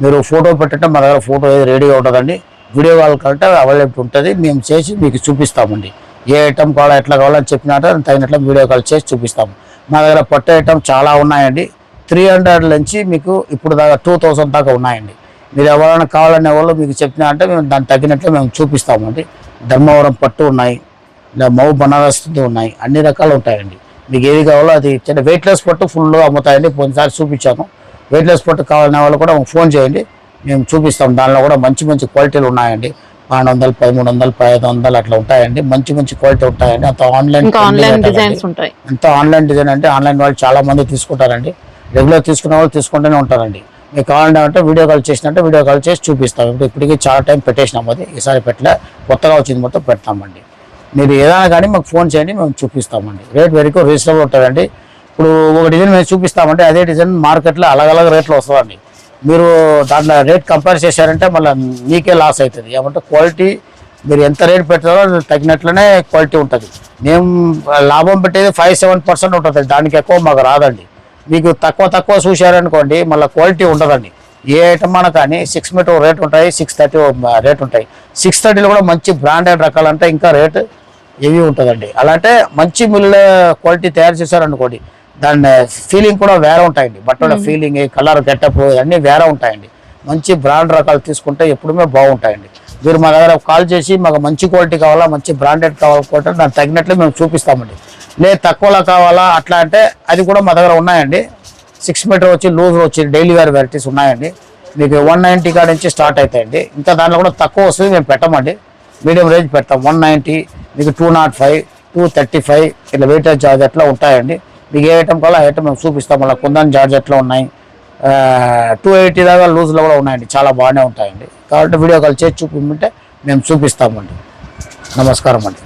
మీరు ఫోటో పెట్టంటే మా దగ్గర ఫోటో ఏది రెడీగా ఉంటుందండి. వీడియో కాల్ కంటే అవైలబుల్ ఉంటుంది. మేము చేసి మీకు చూపిస్తామండి. ఏ ఐటమ్ కావాలో ఎట్లా కావాలని చెప్పినట్టు తగినట్లు వీడియో కాల్ చేసి చూపిస్తాము. మా దగ్గర పట్టు ఐటమ్ చాలా ఉన్నాయండి. 300 నుంచి మీకు ఇప్పుడు దాకా 2000 దాకా ఉన్నాయండి. మీరు ఎవరైనా కావాలనే వాళ్ళు మీకు చెప్పినా అంటే మేము దానికి తగ్గినట్లు మేము చూపిస్తామండి. ధర్మవరం పట్టు ఉన్నాయి, ఇలా మౌ బనారస్ ఉన్నాయి, అన్ని రకాలు ఉంటాయండి. మీకు ఏది కావాలో అది చిన్న వెయిట్లెస్ పట్టు ఫుల్ అమ్ముతాయండి. కొన్నిసార్లు చూపించాను. వెయిట్లెస్ పట్టు కావాలనే వాళ్ళు కూడా ఫోన్ చేయండి, మేము చూపిస్తాం. దానిలో కూడా మంచి క్వాలిటీలు ఉన్నాయండి. 1200, 1300, 1500 అట్లా ఉంటాయండి. మంచి క్వాలిటీ ఉంటాయండి. అంత ఆన్లైన్ డిజైన్స్ ఉంటాయి. అంత ఆన్లైన్ డిజైన్ అంటే ఆన్లైన్ వాళ్ళు చాలా మంది తీసుకుంటారండి. రెగ్యులర్ తీసుకునే వాళ్ళు తీసుకుంటూనే ఉంటారండి. మీకు కావాలంటే వీడియో కాల్ చేసినట్టే వీడియో కాల్ చేసి చూపిస్తాం. ఇప్పటికీ చాలా టైం పెట్టేసినాం. అది ఈసారి పెట్టలే, కొత్తగా వచ్చింది మొత్తం పెడతామండి. మీరు ఏదైనా కానీ మాకు ఫోన్ చేయండి, మేము చూపిస్తామండి. రేట్ వెరీ రీజనబుల్ ఉంటుందండి. ఇప్పుడు ఒక డిజైన్ మేము చూపిస్తామంటే అదే డిజైన్ మార్కెట్లో అలగ్ రేట్లు వస్తుందండి. మీరు దాంట్లో రేట్ కంపేర్ చేశారంటే మళ్ళీ మీకే లాస్ అవుతుంది. ఏమంటే క్వాలిటీ మీరు ఎంత రేట్ పెడతారో తగినట్లనే క్వాలిటీ ఉంటుంది. మేము లాభం పెట్టేది 5-7% ఉంటుంది. దానికి ఎక్కువ మాకు రాదండి. మీకు తక్కువ చూశారనుకోండి మళ్ళీ క్వాలిటీ ఉండదండి. ఏ ఐటమ్ అన్నా కానీ 6 మీటర్ రేట్ ఉంటాయి, 630 రేట్ ఉంటాయి. 630లో కూడా మంచి బ్రాండెడ్ రకాలంటే ఇంకా రేటు హెవీ ఉంటుందండి. అలాంటే మంచి మిల్లు క్వాలిటీ తయారు చేశారనుకోండి దాని ఫీలింగ్ కూడా వేరే ఉంటాయండి. బట్టల ఫీలింగ్, కలర్, గెటప్ అన్నీ వేరే ఉంటాయండి. మంచి బ్రాండ్ రకాలు తీసుకుంటే ఎప్పుడుమే బాగుంటాయండి. మీరు మా దగ్గర కాల్ చేసి మాకు మంచి క్వాలిటీ కావాలా, మంచి బ్రాండెడ్ కావాలనుకుంటే దానికి తగినట్లు మేము చూపిస్తామండి. లేదు తక్కువలో కావాలా అట్లా అంటే అది కూడా మా దగ్గర ఉన్నాయండి. 6 మీటర్ వచ్చి లూజ్ వచ్చి డైలీ వేర్ వెరైటీస్ ఉన్నాయండి. మీకు 190 కాడ నుంచి స్టార్ట్ అవుతాయండి. ఇంకా దాంట్లో కూడా తక్కువ వస్తుంది మేము పెట్టమండి. మీడియం రేంజ్ పెడతాం. 190, మీకు 205, 235 ఇట్లా వెయిటేజ్ చార్జ్ అట్లా ఉంటాయండి. మీకు ఏ ఐటమ్ కావాలో ఆ ఐటమ్ మేము చూపిస్తాం. మళ్ళీ కుందన్ జార్జ్ ఎట్లా ఉన్నాయి, 280 దాకా లూజ్లో కూడా ఉన్నాయండి. చాలా బాగానే ఉంటాయండి. కాబట్టి వీడియో కాల్ చేసి చూపించమంటే మేము చూపిస్తామండి. నమస్కారం అండి.